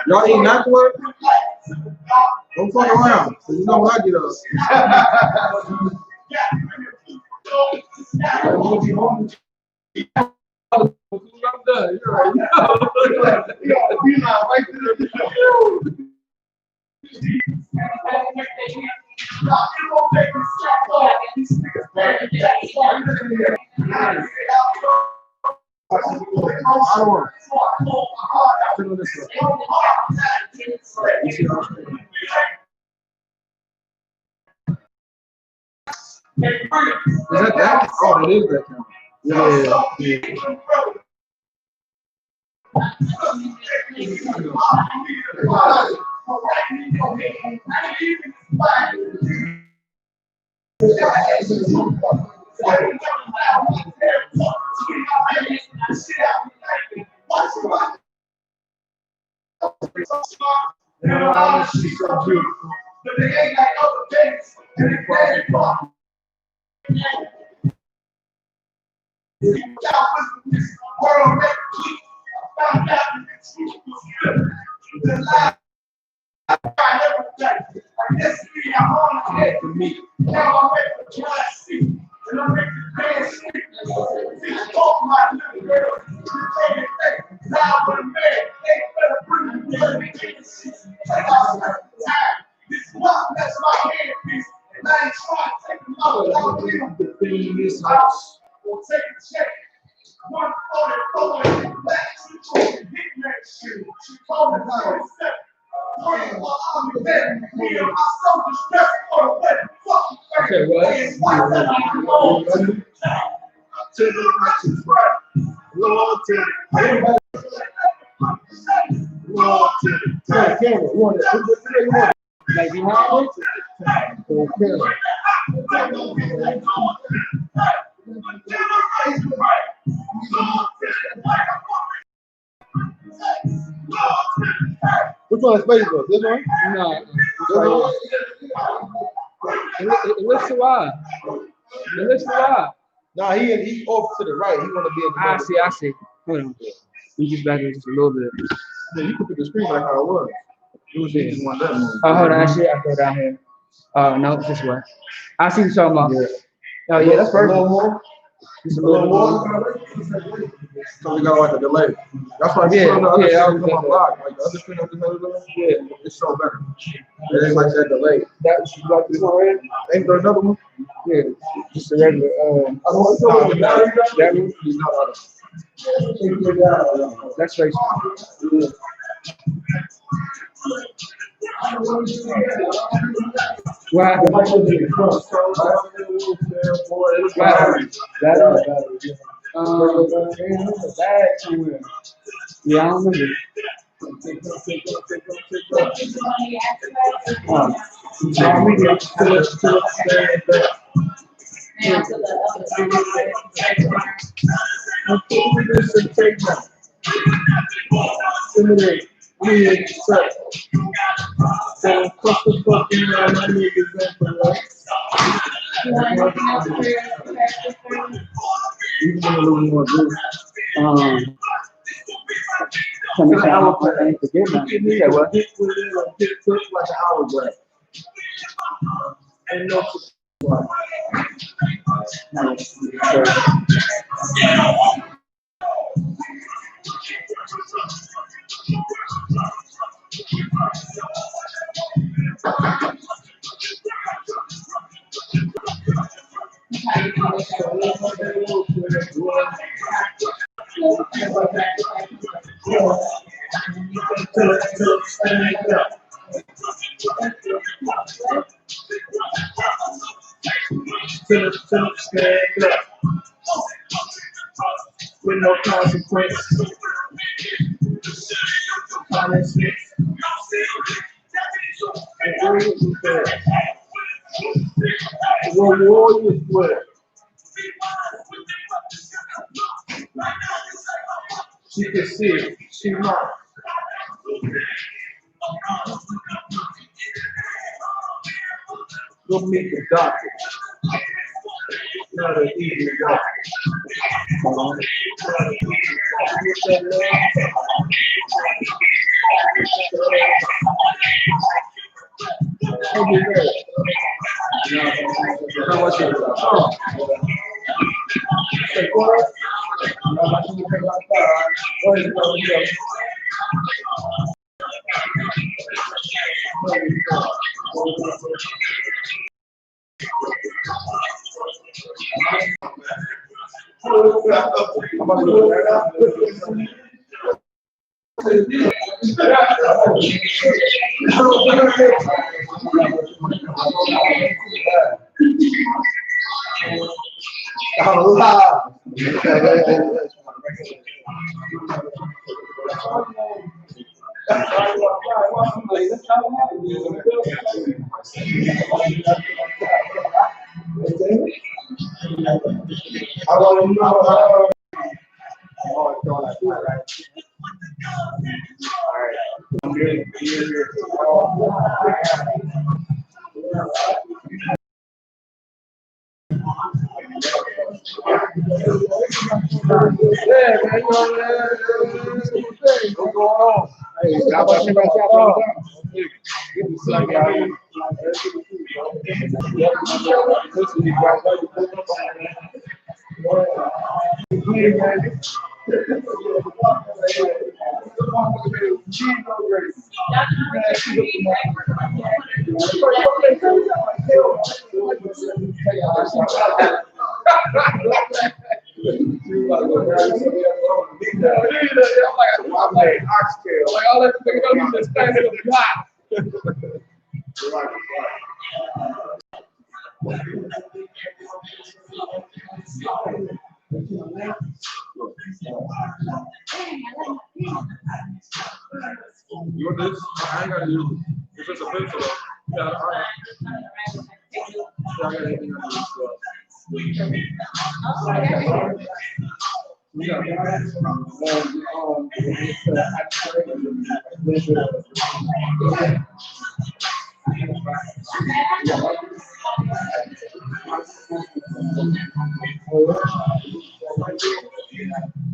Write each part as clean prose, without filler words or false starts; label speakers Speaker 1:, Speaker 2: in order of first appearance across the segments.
Speaker 1: Y'all eating afterward? Don't fuck around, cause you know when I get up. I'm done. You're right. Is that that? Oh, it is that camera. Yeah. She's so beautiful. But they ain't like other things. And it's very far. World record. Found out that the truth was good. The lie I never done. Yesterday I wanted that for me. Now I'm ready to try to see. And I'm ready to dance. This off my little girl. Now with a man, they better bring me everything to see. This block, that's my handpiece. And I ain't trying to take them out. I'm going to be in this house. We'll take a check. One for it, back to the truth, hit that shit. She told me how it's set. Praying while I'm in bed. Me and my soldiers dressed for the wedding. Fucking thing. White that I can go to the righteous right. Lord to the Lord to the camera. One, like behind it. Okay. Which one is Facebook? This one? No. It looks too wide. It looks too wide. Nah, he off to the right. He want to be in the middle. I see. Hold on. We just back in just a little bit. Yeah, you can put the screen like how it was. It was just one that one. Oh, hold on. I go down here. No, this way. I see you talking about. Yeah. Oh, yeah, that's perfect. A little more. Just a little more. So we got like a delay. That's why I put on the other screen on my block. Like the other screen on the other. Yeah, it's so better. It ain't like that delay. That's like this one right? Ain't there another one? Yeah, just a regular. That one? He's not out of it. That's right. Wow. Yeah, I don't remember. Like an hourglass. And no. With no consequence. What warriors were. She can see it. She might. Go meet the doctor.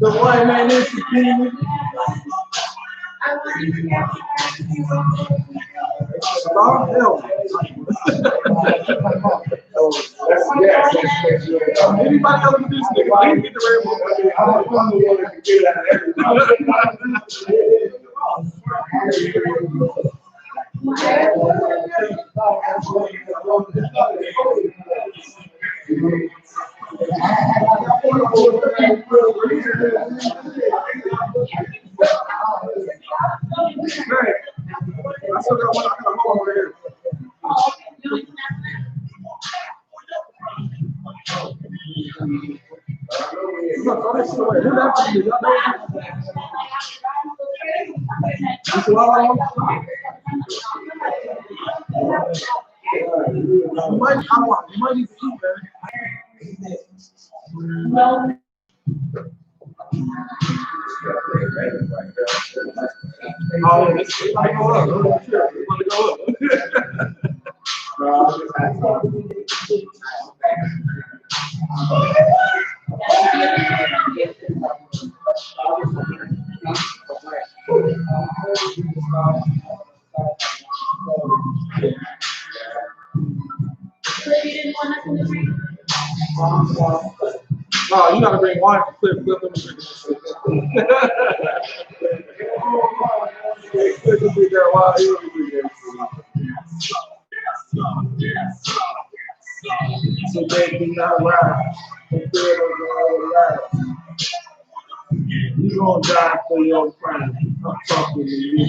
Speaker 1: The white man is the king. Anybody else with this nigga? Please get the Oh, you gotta bring wine for Cliff. Cliff, let me drink this. Cliff will be there while he will be there. So they do not ride. You gonna die for your crime. I'm talking to you.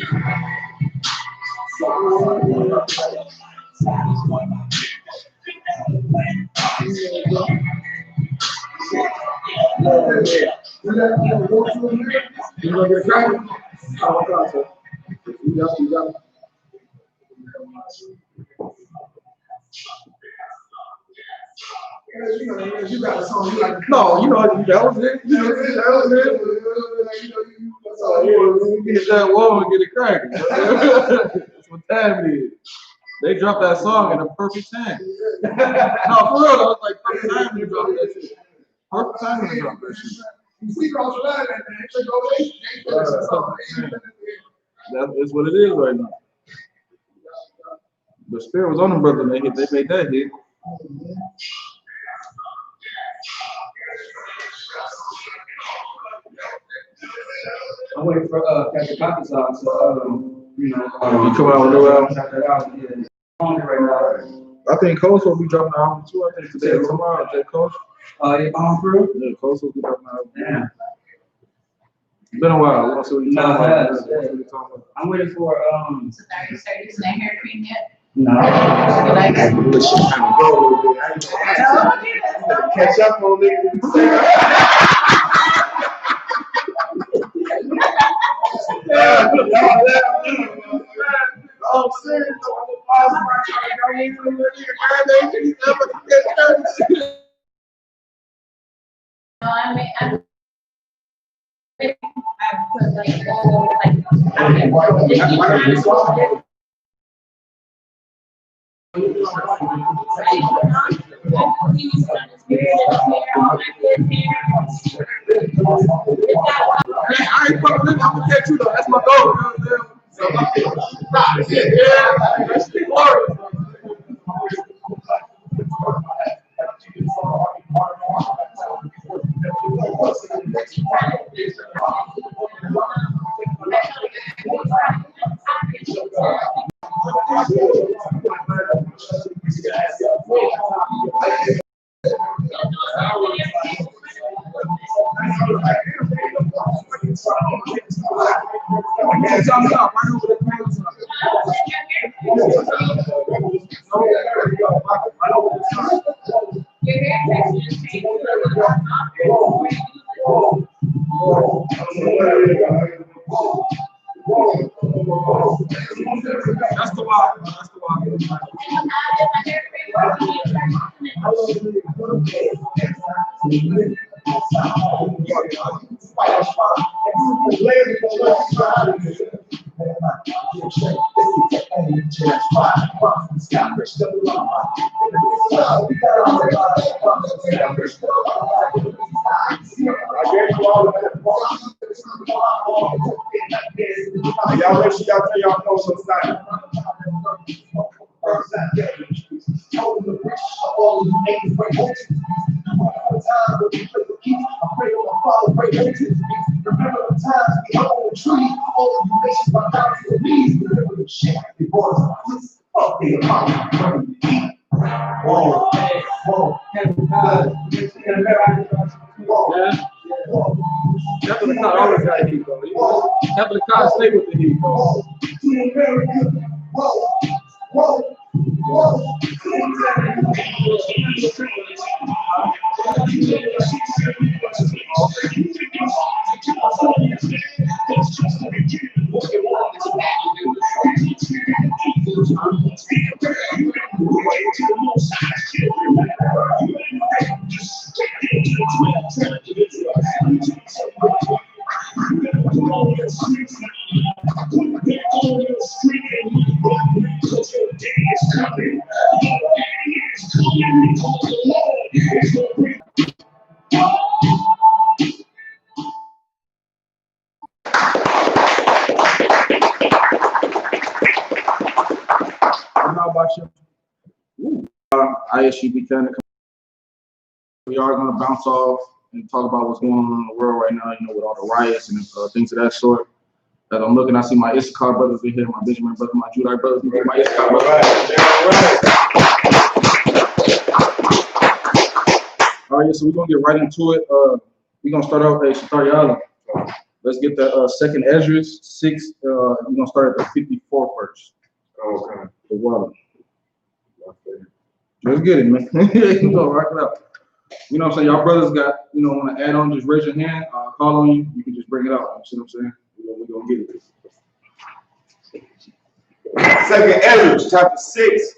Speaker 1: You gonna get a cracker? Oh, God, sir. You got it. You got a song you like. No, you know that was it. You know that was it. Get that wall and get a cracker. That's what time it is. They dropped that song in a perfect time. No, for real, I was like perfect time to drop that shit. Perfect time to drop that shit. That is what it is right now. The spirit was on them, brother. They made that hit.
Speaker 2: I'm waiting for Captain Copper's out, so you know,
Speaker 1: You come out with no album.
Speaker 2: check that out. Yeah, on it right now.
Speaker 1: I think Coach will be dropping the album too. I think today or tomorrow. J. Coach.
Speaker 2: Yeah, on through.
Speaker 1: Yeah, Coach will be dropping the album.
Speaker 2: Yeah.
Speaker 1: It's been a while. We want to see what you're talking about.
Speaker 2: I'm waiting for
Speaker 3: So now you start using that hair cream yet?
Speaker 2: no.
Speaker 3: You like it?
Speaker 1: Catch up on it. I'm serious.
Speaker 3: No, I put like
Speaker 1: I ain't fucking with you. I'm gonna catch you though. That's my goal. So, yeah, that's the glory. That's the wild. That's the wild.
Speaker 4: Y'all make sure y'all tell y'all know some sign.
Speaker 1: Definitely not always got heat though. Definitely can't stay with the heat though. I.S.U.P.K. We are going to bounce off and talk about what's going on in the world right now, you know, with all the riots and things of that sort. As I'm looking, I see my I.S.U.P.K brothers in here, my Benjamin brothers, my Judite brothers, my I.S.U.P.K brothers. All right, so we're going to get right into it. We're going to start out with SHALAM. Let's get the second Ezra 6. We're going to start at the 54 first. Okay. The water. Let's get it, man. We're going to rock it out. You know what I'm saying? Y'all brothers got, you know, want to add on, just raise your hand. I'll call on you. You can just bring it out. You see what I'm saying? We're going to get it.
Speaker 4: Second Ezra, chapter 6,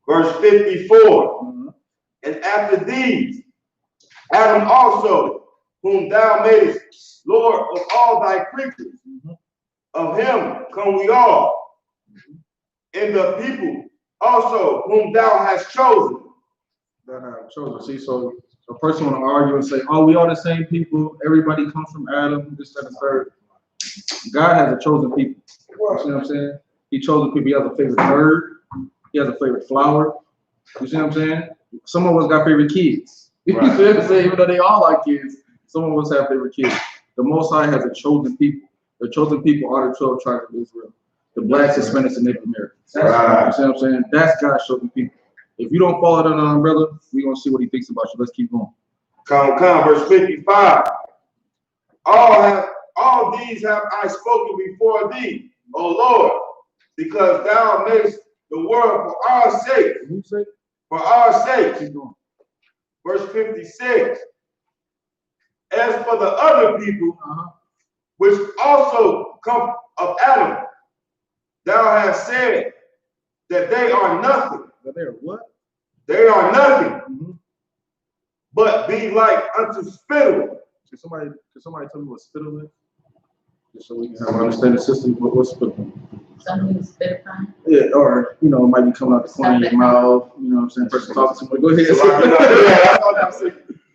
Speaker 4: verse 54. And after these, Adam also, whom thou madest Lord of all thy creatures, of him come we all, and the people also whom thou hast chosen,
Speaker 1: that have chosen. See, so a person want to argue and say, "Oh, we all the same people. Everybody comes from Adam. This, that, and third." God has a chosen people. You see what I'm saying? He chose the people. He has a favorite bird. He has a favorite flower. You see what I'm saying? Some of us got favorite kids.
Speaker 4: Right.
Speaker 1: You see what I'm saying? Even though they all are kids, some of us have favorite kids. The Most High has a chosen people. The chosen people are the 12 tribes of Israel. The blacks, Hispanics, and Native Americans.
Speaker 4: Right.
Speaker 1: You see what I'm saying? That's God's chosen people. If you don't follow that umbrella, we're going to see what he thinks about you. Let's keep going.
Speaker 4: Come, verse 55. All these have I spoken before thee, O Lord, because thou madest the world for our sake. For our sake.
Speaker 1: Keep going.
Speaker 4: Verse 56. As for the other people, which also come of Adam, thou hast said that they are nothing.
Speaker 1: But they are what?
Speaker 4: They are nothing, but be like unto spittle.
Speaker 1: Can somebody tell me what spittle is? Just so we can have an understanding system. What's spittle?
Speaker 3: Something you spit upon.
Speaker 1: Yeah, or it might be coming out the corner of your mouth. You know what I'm saying? Person talking to me. Go ahead.
Speaker 4: So like, I thought that was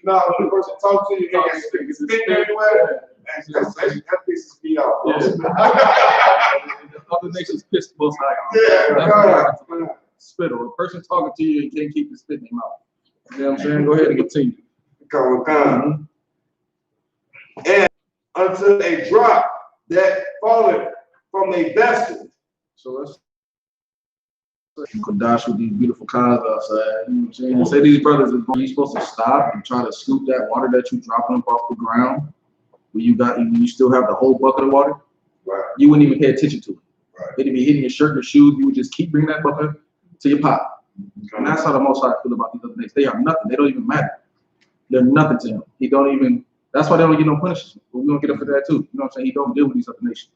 Speaker 4: no, when the person talks to you, you can't spit everywhere. That pisses me off.
Speaker 1: Yeah. Other nations pissed both sides.
Speaker 4: Yeah,
Speaker 1: spittle. A person talking to you and can't keep the spit in their mouth. You know what I'm saying? Go ahead and continue.
Speaker 4: Come. And unto a drop that falleth from a vessel.
Speaker 1: So let's Kodash with these beautiful cars outside. You know what I'm saying? Say these brothers are going, you're supposed to stop and try to scoop that water that you dropping up off the ground. Where you still have the whole bucket of water.
Speaker 4: Right.
Speaker 1: You wouldn't even pay attention to it.
Speaker 4: Right.
Speaker 1: It'd be hitting your shirt and your shoes. You would just keep bringing that bucket to your pot. And that's how the Most High feel about these other things. They are nothing. They don't even matter. They're nothing to him. He don't even. That's why they don't get no punishment. But we're gonna get up for that too. You know what I'm saying? He don't deal with these other nations.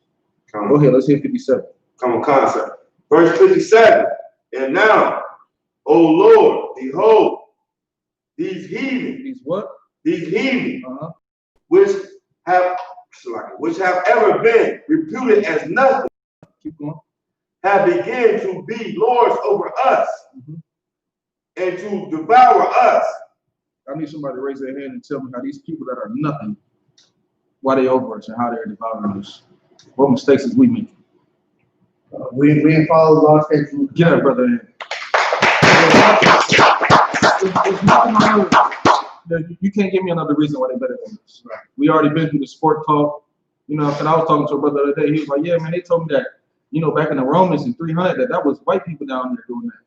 Speaker 1: Go ahead. Let's hear 57.
Speaker 4: Come on, concept. Verse 57. And now, O Lord, behold, these heathen.
Speaker 1: These what?
Speaker 4: These heathen, which have ever been reputed as nothing.
Speaker 1: Keep going.
Speaker 4: Have begun to be lords over us and to devour us.
Speaker 1: I need somebody to raise their hand and tell me how these people that are nothing, why they over us and how they're devouring us. What mistakes is we making?
Speaker 2: We didn't follow the law statutes.
Speaker 1: Get that brother in. It's nothing wrong with it. You can't give me another reason why they're better than us. Right. We already been through the sport talk. You know, and I was talking to a brother the other day. He was like, "Yeah, man, they told me that, back in the Romans in 300, that was white people down there doing that."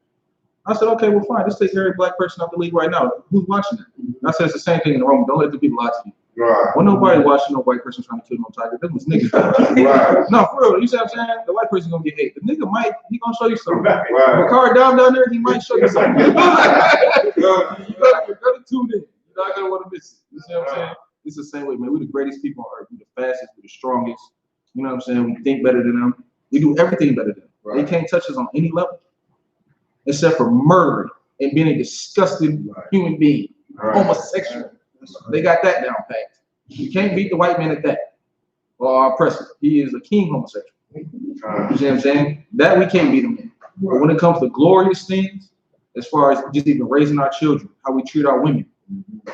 Speaker 1: I said, "Okay, well, fine. Let's take every black person off the league right now. Who's watching it?" I said, "It's the same thing in the Romans. Don't let the people lie to you."
Speaker 4: Right.
Speaker 1: Well, nobody watching no white person trying to kill no tiger. Them was niggas.
Speaker 4: Right.
Speaker 1: No, for real. You see what I'm saying? The white person gonna get hate. The nigga he gonna show you something.
Speaker 4: Right.
Speaker 1: The car down there, he might show you something. You gotta tune in. You're not gonna want to miss it. You see what I'm saying? It's the same way, man. We're the greatest people on earth. We're the fastest. We're the strongest. You know what I'm saying? We think better than them. We do everything better than them. Right. They can't touch us on any level, except for murdering and being a disgusting human being, homosexual. They got that down packed. You can't beat the white man at that. Or our oppressor. He is a king homosexual. You see what I'm saying? That we can't beat him in. But when it comes to glorious things, as far as just even raising our children, how we treat our women,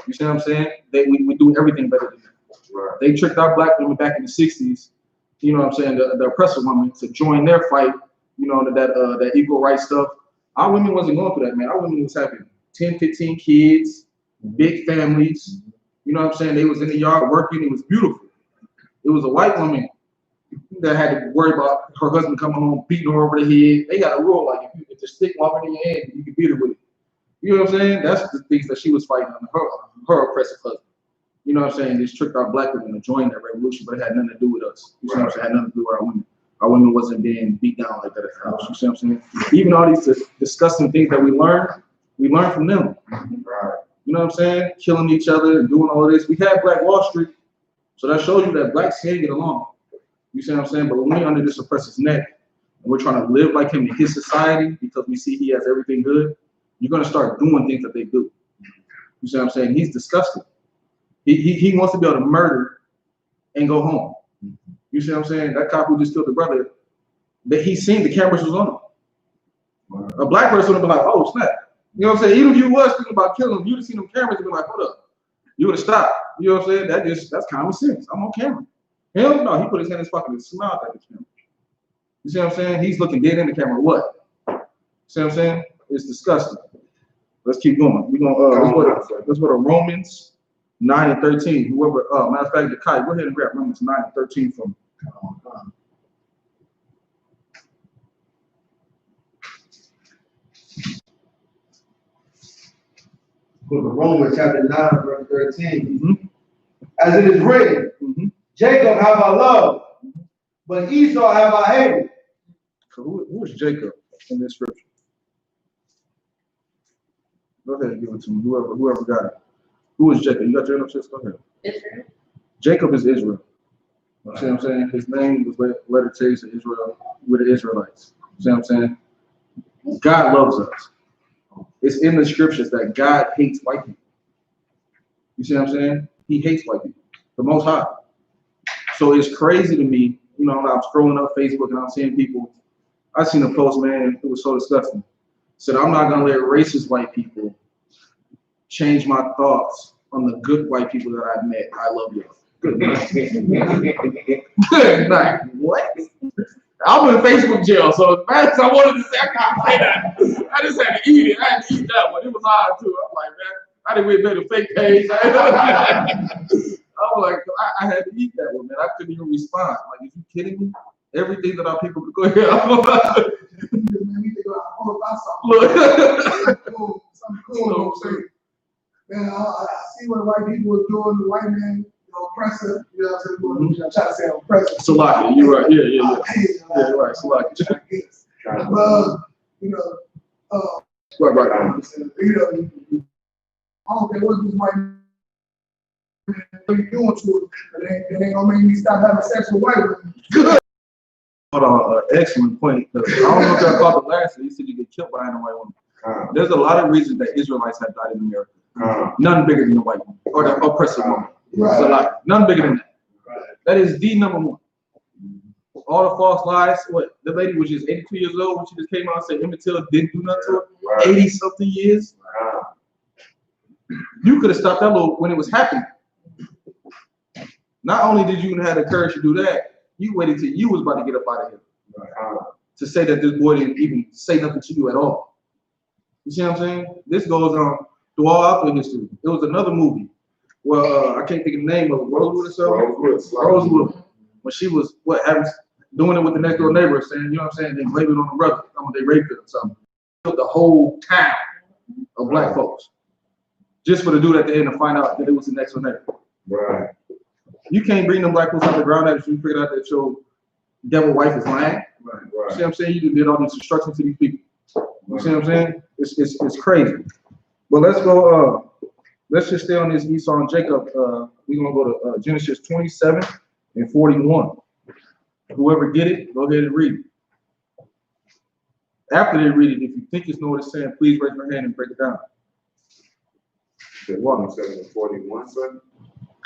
Speaker 1: you see what I'm saying? We do everything better than them. Right. They tricked our black women back in the 60s, you know what I'm saying, the oppressor women to join their fight, that equal rights stuff. Our women wasn't going for that, man. Our women was having 10, 15 kids, big families. You know what I'm saying? They was in the yard working. It was beautiful. It was a white woman that had to worry about her husband coming home beating her over the head. They got a rule like if the stick walking in your hand, you can beat her with it. You know what I'm saying? That's the things that she was fighting on her oppressive husband. You know what I'm saying? Just tricked our black women to join that revolution, but it had nothing to do with us. You see what I'm saying? It had nothing to do with our women. Our women wasn't being beat down like that at the house. You see what I'm saying? Even all these disgusting things that we learn from them. You know what I'm saying? Killing each other and doing all this. We had Black Wall Street, so that shows you that blacks can get along. You see what I'm saying? But when we're under this oppressor's neck and we're trying to live like him in his society because we see he has everything good, you're going to start doing things that they do. You see what I'm saying? He's disgusting. He wants to be able to murder and go home. You see what I'm saying? That cop who just killed the brother, that he seen the cameras was on him. A black person would be like, "Oh snap!" You know what I'm saying? Even if you was thinking about killing him, you'd have seen them cameras and be like, hold up. You would have stopped. You know what I'm saying? That's common sense. I'm on camera. Him? No, he put his hand in his pocket and smiled at the camera. You see what I'm saying? He's looking dead in the camera. What? See what I'm saying? It's disgusting. Let's keep going. We're gonna let's go to Romans 9 and 13. Whoever, matter of fact, the kite, go ahead and grab Romans 9 and 13 from me.
Speaker 4: Book of Romans chapter 9, verse 13. As it is written, Jacob have I loved, but Esau have I hated.
Speaker 1: So who is Jacob in this scripture? Go ahead and give it to me. Whoever got it. Who is Jacob? You got your sis? Go ahead.
Speaker 3: Israel.
Speaker 1: Jacob is Israel. You see what I'm saying? His name was letter Chase to Israel with the Israelites. You see what I'm saying? God loves us. It's in the scriptures that God hates white people. You see what I'm saying? He hates white people. The Most High. So it's crazy to me, you know, I'm scrolling up Facebook and I'm seeing people. I seen a post, man, it was so disgusting. Said, I'm not gonna let racist white people change my thoughts on the good white people that I've met. I love you. Good night. Good night. What? I'm in Facebook jail, so as bad as I wanted to say, I can't say that. I just had to eat it. I had to eat that one. It was hard too. I'm like, man, I didn't really make a fake page. I was like, I had to eat that one, man. I couldn't even respond. Like, are you kidding me? Everything that our people go ahead.
Speaker 5: Look, something cool. Man, I see what white people are doing. The white man, oppressor. You know what I'm saying? I'm trying to say oppressor.
Speaker 1: Salaki, you're right. Yeah, right. Salaki.
Speaker 5: Right. I don't care what this white man is doing to it. It ain't gonna make me stop having sex with white women.
Speaker 1: Good. Hold on, excellent point. I don't know if y'all caught the last one. You said you get killed by a white woman. There's a lot of reasons that Israelites have died in America. None bigger than the white woman or the oppressive woman. Right. So like, none bigger than that. Right. That is the number one. All the false lies. What the lady was just 82 years old when she just came out and said Emmett Till didn't do nothing to her. Right. 80 something years. Wow. You could have stopped that little when it was happening. Not only did you have the courage to do that, you waited till you was about to get up out of here. Right. To say that this boy didn't even say nothing to you at all. You see what I'm saying? This goes on through all our history. There was another movie. Well, I can't think of the name of it. Rosewood or something? Rosewood. When she was, doing it with the next door neighbor, saying, you know what I'm saying? They blame it on the brother. They raped her or something. The whole town of black folks. Just for the dude at the end to find out that it was the next door neighbor. Right. You can't bring them black folks out the ground after you figured out that your devil wife is lying. Right. You see what I'm saying? You did all these instructions to these people. You see what I'm saying? It's crazy. But let's go, let's just stay on this Esau and Jacob. We're gonna go to Genesis 27 and 41. Whoever get it, go ahead and read it. After they read it, if you think you know what it's saying, please raise your hand and break it down.
Speaker 4: 27 and 41, sir?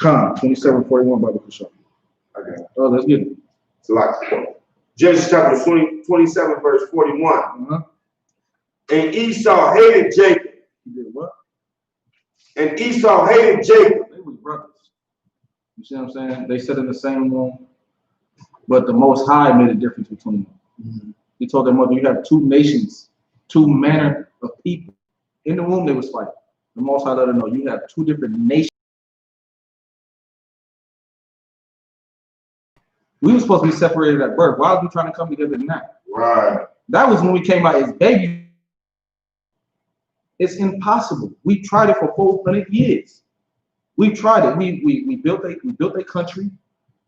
Speaker 1: Come, 27 41, Bible for sure. Okay. Oh, let's get it.
Speaker 4: So like Genesis chapter 27, verse 41. And Esau hated Jacob.
Speaker 1: He did what?
Speaker 4: And Esau hated Jacob.
Speaker 1: They was brothers. You see what I'm saying? They sat in the same room, but the Most High made a difference between them. He told their mother, you have two nations, two manner of people. In the womb, they was fighting. The Most High let her know, you have two different nations. We were supposed to be separated at birth. Why are we trying to come together now? Right. That was when we came out as babies. It's impossible. We tried it for 400 years. We tried it. We built a country.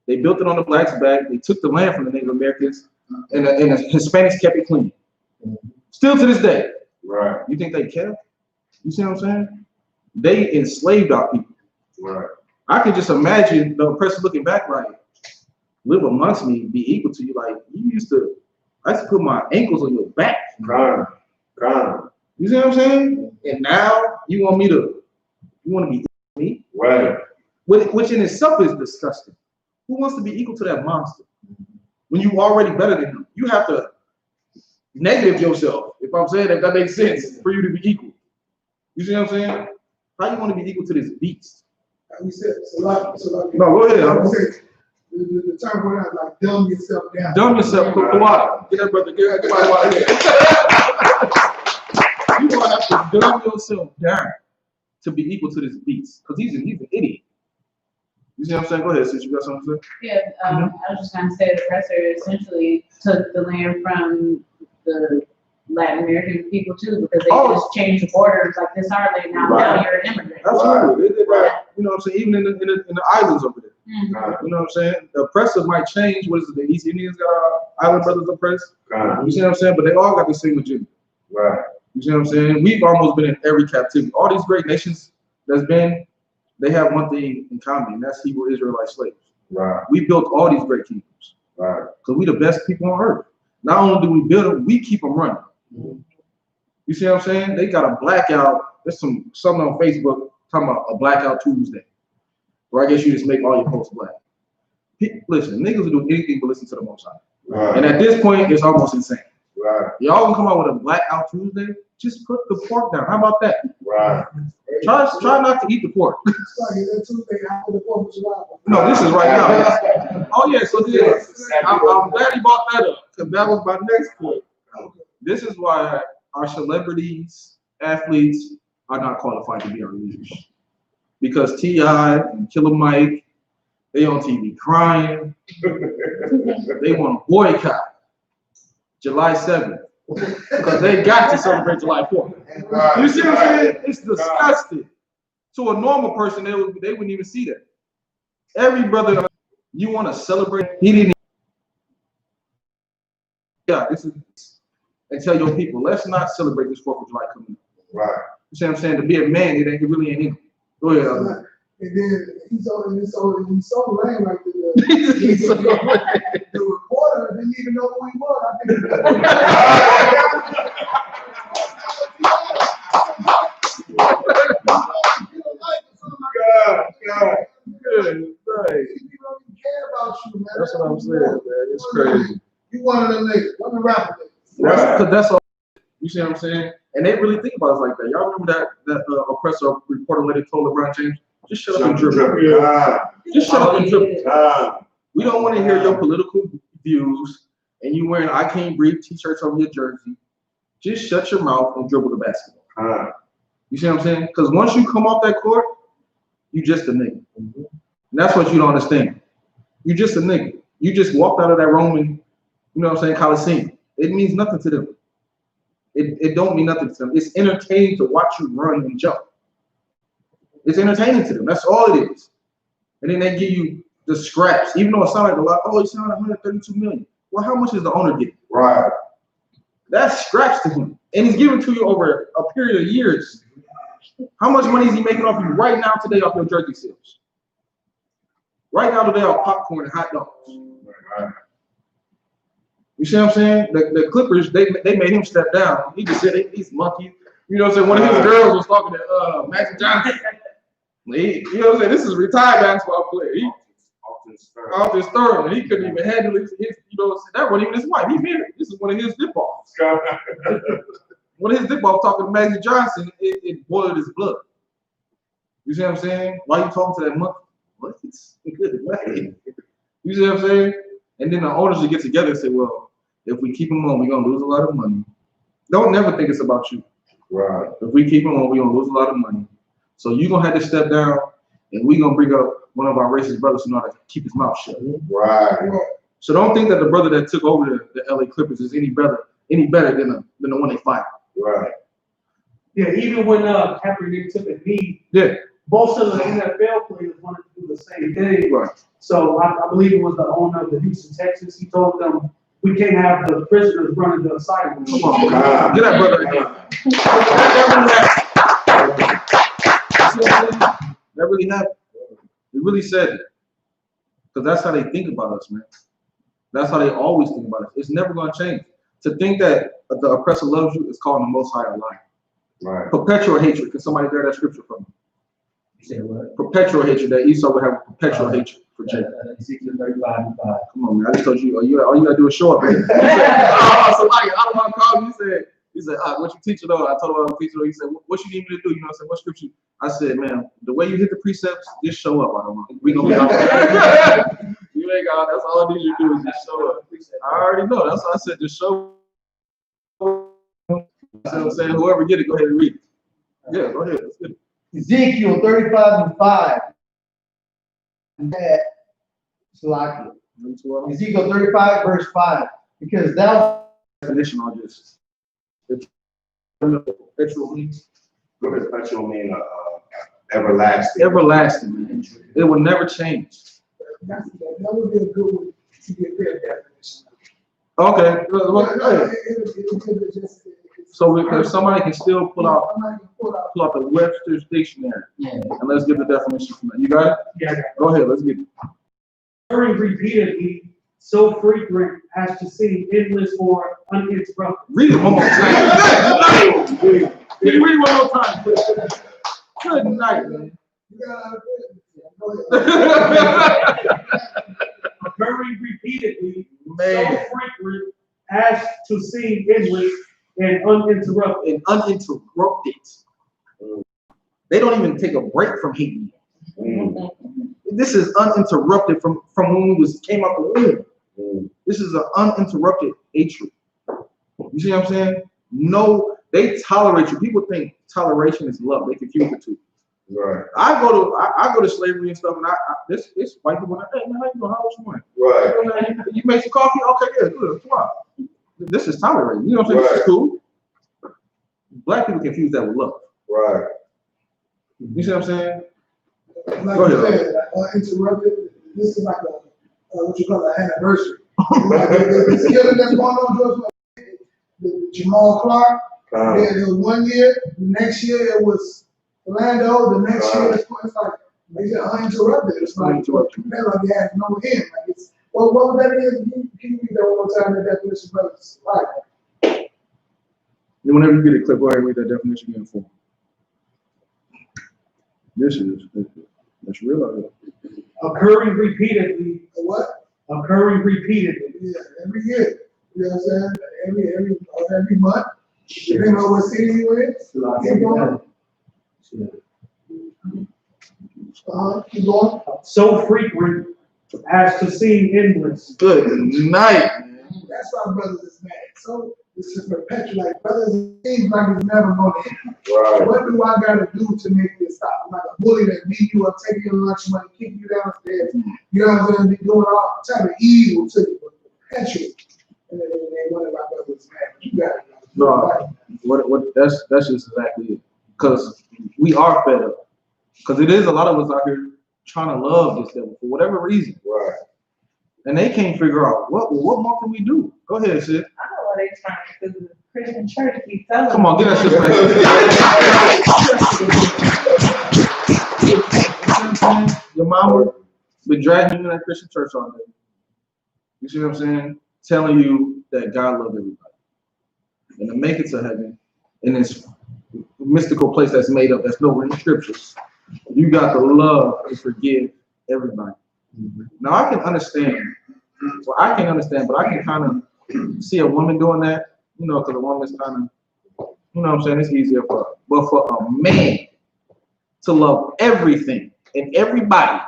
Speaker 1: They built it on the blacks' back. They took the land from the Native Americans, and the Hispanics kept it clean. Still to this day. Right. You think they care? You see what I'm saying? They enslaved our people. Right. I can just imagine the oppressor looking back like, live amongst me, be equal to you. Like, I used to put my ankles on your back. Right. You see what I'm saying? And now you want to be equal to me? Right. Which in itself is disgusting. Who wants to be equal to that monster? When you already better than him, you have to negative yourself. If I'm saying that makes sense for you to be equal. You see what I'm saying? How you want to be equal to this beast?
Speaker 5: Like we said, so like,
Speaker 1: No, go ahead.
Speaker 5: I would say, the term went out like dumb yourself down.
Speaker 1: Dumb yourself, put the water. Get that brother, get that water here. You gonna have to dumb yourself down to be equal to this beast, because he's an idiot. You see what I'm saying? Go ahead, sis. You got something to say?
Speaker 3: Yeah, I was just gonna say the oppressor essentially took the land from the Latin American people too, because they just changed the borders. Like, this our land now. Now you're an immigrant.
Speaker 1: Absolutely. They did that. You know what I'm saying? Even in the islands over there. You know what I'm saying? The oppressor might change. What is it? The East Indians got our island brothers oppressed. You see what I'm saying? But they all got the same agenda.
Speaker 4: Right.
Speaker 1: You see what I'm saying? We've almost been in every captivity. All these great nations that's been, they have one thing in common, and that's Hebrew Israelite slaves.
Speaker 4: Right.
Speaker 1: We built all these great kingdoms.
Speaker 4: Right.
Speaker 1: Because we the best people on earth. Not only do we build them, we keep them running. You see what I'm saying? They got a blackout. There's something on Facebook talking about a blackout Tuesday. Or I guess you just make all your posts black. Listen, niggas will do anything but listen to the Most High.
Speaker 4: Right.
Speaker 1: And at this point, it's almost insane.
Speaker 4: Right.
Speaker 1: Y'all can come out with a blackout Tuesday? Just put the pork down. How about that?
Speaker 4: Right.
Speaker 1: Try not to eat the pork.
Speaker 5: It's like that Tuesday after the 4th of July.
Speaker 1: No, this is right now. Oh yeah, so this. I'm glad you brought that up, because that was my next point. This is why our celebrities, athletes are not qualified to be our leaders. Because T.I. and Killer Mike, they on TV crying. They want to boycott July 7th. Because they got to celebrate July 4th. You see what I'm saying? It's disgusting. To a normal person, they wouldn't even see that. Every brother, you want to celebrate, he didn't. Yeah, this is, and tell your people, let's not celebrate this 4th of July coming up. Right. You see what I'm saying? To be a man, it really ain't in him. Go ahead.
Speaker 5: And then he's so lame, like the reporter didn't even know who he was. I think
Speaker 1: Good, right.
Speaker 5: People don't even care about you, man.
Speaker 1: That's what I'm saying, man. It's crazy.
Speaker 5: You one of them niggas, one of the rapper niggas.
Speaker 1: Because that's all. You see what I'm saying? And they really think about us like that. Y'all remember that oppressor reporter lady told LeBron James, just shut up and dribble. Just shut up and dribble. We don't want to hear your political views and you wearing I Can't Breathe t-shirts over your jersey. Just shut your mouth and dribble the basketball. You see what I'm saying? Because once you come off that court, you just a nigga. And that's what you don't understand. You just a nigga. You just walked out of that Roman, you know what I'm saying, Coliseum. It means nothing to them. It don't mean nothing to them. It's entertaining to watch you run and jump. It's entertaining to them. That's all it is. And then they give you the scraps, even though it sounds like a lot. Oh, it sounds like 132 million. Well, how much is the owner getting? Right. That's scraps to him, and he's giving to you over a period of years. How much money is he making off you right now today off your jersey sales? Right now today off popcorn and hot dogs. Right. You see what I'm saying? The Clippers, they made him step down. He just said these monkeys. You know what I'm saying? One of his girls was talking to Magic Johnson. You know what I'm saying? This is a retired basketball player. Off his third, and he couldn't even handle his you know, that wasn't even his wife. He married. This is one of his dip-offs. One of his dip-offs talking to Magic Johnson, it boiled his blood. You see what I'm saying? Why you talking to that monkey? What? It's good way. You see what I'm saying? And then the owners will get together and say, well, if we keep him on, we're gonna lose a lot of money. Don't never think it's about you. Right. If we keep him on, we're gonna lose a lot of money. So you're gonna have to step down, and we're gonna bring up one of our racist brothers who know how to keep his mouth shut. Right. So don't think that the brother that took over the LA Clippers is any better than the one they fired. Right.
Speaker 2: Yeah, even when Kaepernick took a knee, most of the NFL players wanted to do the same thing. Right. So I believe it was the owner of the Houston Texans. He told them, we can't have the prisoners running the asylum.
Speaker 1: Come on, get that brother again. That really happened. He really said it. Because that's how they think about us, man. That's how they always think about us. It's never going to change. To think that the oppressor loves you is calling the Most High a liar. Right. Perpetual hatred. Can somebody bear that scripture from me? You say what? Perpetual hatred. That Esau would have perpetual hatred for Jacob. Ezekiel 35:5. Come on, man. I just told you, all you got to do is show up, man. You said, oh, it's a liar. I don't want to call you. You said, He said, what you teaching on? I told him I'm teaching on. He said, what you need me to do? You know, I said, what scripture? I said, man, the way you hit the precepts, just show up. I don't know. We gonna be all right. You ain't got. That's all I need you to do is just show up. I already know. That's why I said, just show up. You know what I'm saying? Whoever get it, go ahead and read it. Yeah, go ahead. Let's get it.
Speaker 6: Ezekiel 35:5. Ezekiel 35 verse 5. Because thou
Speaker 1: definition on this. Perpetual means.
Speaker 4: Perpetual mean everlasting.
Speaker 1: Everlasting, man. It will never change.
Speaker 5: That would be a good one to get rid of definition.
Speaker 1: Okay. So if somebody can still pull out the Webster's dictionary, and let's get the definition from that. You got it?
Speaker 2: Yeah.
Speaker 1: Go ahead. Let's get it.
Speaker 2: Occurring repeatedly, so frequent as to seem endless or uninterrupted.
Speaker 1: Read it one more time. Can you read it one more time, please? Good night, man.
Speaker 2: Occurring repeatedly,
Speaker 1: Man.
Speaker 2: so frequent as to seem endless and uninterrupted.
Speaker 1: They don't even take a break from hating you. This is uninterrupted from when we came out the womb. This is an uninterrupted hatred. You see what I'm saying? No, they tolerate you. People think toleration is love. They confuse the two.
Speaker 4: Right.
Speaker 1: I go to slavery and stuff, and this white people like, hey man, how you doing? How was your morning?
Speaker 4: Right.
Speaker 1: You made some coffee? Okay, yeah, good. Come on. This is tolerating. You know what I'm saying? This is cool. Black people confuse that with love.
Speaker 4: Right.
Speaker 1: You see what I'm saying?
Speaker 5: Like
Speaker 1: Go
Speaker 5: you
Speaker 1: ahead.
Speaker 5: said, interrupted. This is like a what you call an anniversary. The killing that's going on, the Jamal Clark. Yeah, it was 1 year. The next year it was Orlando. The next year it's like they get uninterrupted. It's like like they have no end. Like it's what that is? Can you read that one more time? The definition, brothers. Right.
Speaker 1: Whenever you get a clip, go ahead and read that definition again for me. That's real.
Speaker 2: Occurring repeatedly.
Speaker 5: What?
Speaker 2: Occurring repeatedly.
Speaker 5: Yeah, every year. You know what I'm saying? Every month. Depending on what city you in. Keep going. Keep going.
Speaker 2: So frequent as to seem endless.
Speaker 1: Good night.
Speaker 5: That's why brothers is mad. So this is perpetual. Like brothers, it seems like it's never going to end.
Speaker 4: Right.
Speaker 5: What do I got to do to make this stop? I'm like a bully that beat you up, taking your lunch money, kicking you downstairs. You know what I'm saying? Be doing all type of evil to you, perpetual. And then they wonder about brothers mad. You got it.
Speaker 1: No, that's just exactly it. Because we are fed up. Because it is a lot of us out here trying to love this devil for whatever reason.
Speaker 4: Right.
Speaker 1: And they can't figure out what more can we do? Go ahead, sis.
Speaker 3: I know what they're trying to do. The Christian church keep telling
Speaker 1: Come on, get that shit right. Your mama been dragging you in that Christian church all day. You see what I'm saying? Telling you that God loves everybody. And to make it to heaven in this mystical place that's made up, that's nowhere in the scriptures, you got to love and forgive everybody. Now I can understand. Well, I can't understand, but I can kind of see a woman doing that, you know, because a woman's kind of, you know what I'm saying, it's easier for her. But for a man to love everything and everybody,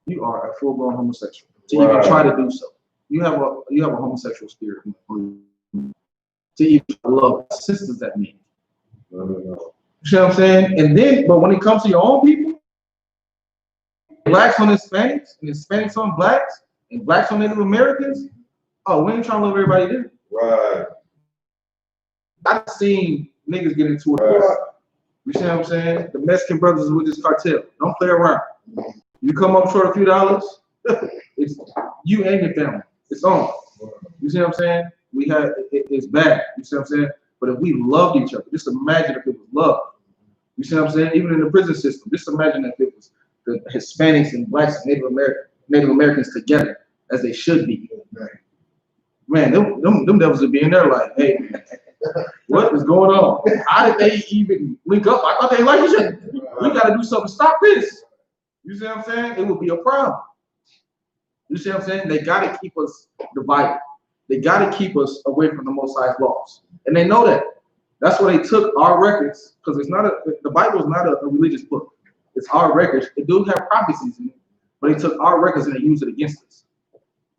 Speaker 1: you are a full-blown homosexual. To even try to do so. You have a homosexual spirit. To even love sisters that mean. You see what I'm saying? And then, but when it comes to your own people, blacks on Hispanics, and Hispanics on blacks, and blacks on Native Americans, oh, we ain't trying to love everybody there.
Speaker 4: Right.
Speaker 1: I've seen niggas get into it. You see what I'm saying? The Mexican brothers with this cartel. Don't play around. You come up short a few dollars, it's you and your family. It's on. You see what I'm saying? It's bad. You see what I'm saying? But if we loved each other, just imagine if it was love. You see what I'm saying? Even in the prison system, just imagine if it was the Hispanics and blacks and Native Americans together as they should be. Man, them devils would be in there like, hey, man, what is going on? How did they even link up? I thought they liked each other. We got to do something to stop this. You see what I'm saying? It would be a problem. You see what I'm saying? They got to keep us divided. They got to keep us away from the Most High's laws. And they know that. That's why they took our records, because it's not the Bible is not a religious book. It's our records. It do have prophecies in it, but they took our records and they used it against us.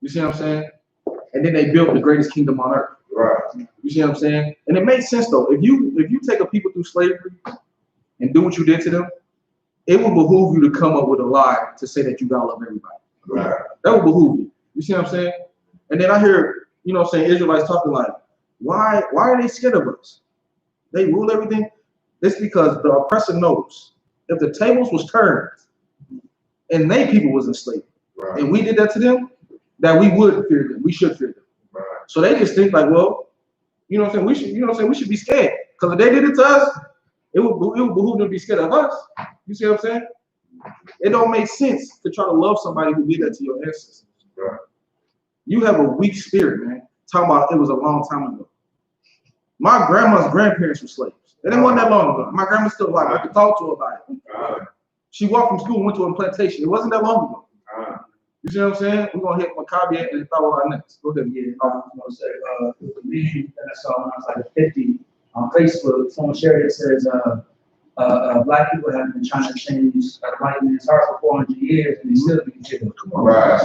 Speaker 1: You see what I'm saying? And then they built the greatest kingdom on earth.
Speaker 4: Right.
Speaker 1: You see what I'm saying? And it makes sense though. If you take a people through slavery and do what you did to them, it will behoove you to come up with a lie to say that you gotta love everybody.
Speaker 4: Right.
Speaker 1: That will behoove you. You see what I'm saying? And then I hear, you know what I'm saying, Israelites talking like, why are they scared of us? They rule everything. It's because the oppressor knows if the tables was turned and they people was enslaved, right, and we did that to them, that we would fear them. We should fear them. Right. So they just think like, well, you know what I'm saying? We should, you know what I'm saying? We should be scared because if they did it to us, it would behoove them to be scared of us. You see what I'm saying? It don't make sense to try to love somebody who did that to your ancestors. Right. You have a weak spirit, man. Talking about it was a long time ago. My grandma's grandparents were slaves. It wasn't that long ago. My grandma's still alive. I could talk to her about it. She walked from school and went to a plantation. It wasn't that long ago. You see what I'm saying? We're going to hit Maccabi and throw our next. Go ahead.
Speaker 2: Yeah, I was going to say, the meme that I saw when I was like 50 on Facebook, someone shared it, says, black people have been trying to change white man's heart for 400 years and they still be killed.
Speaker 4: Right.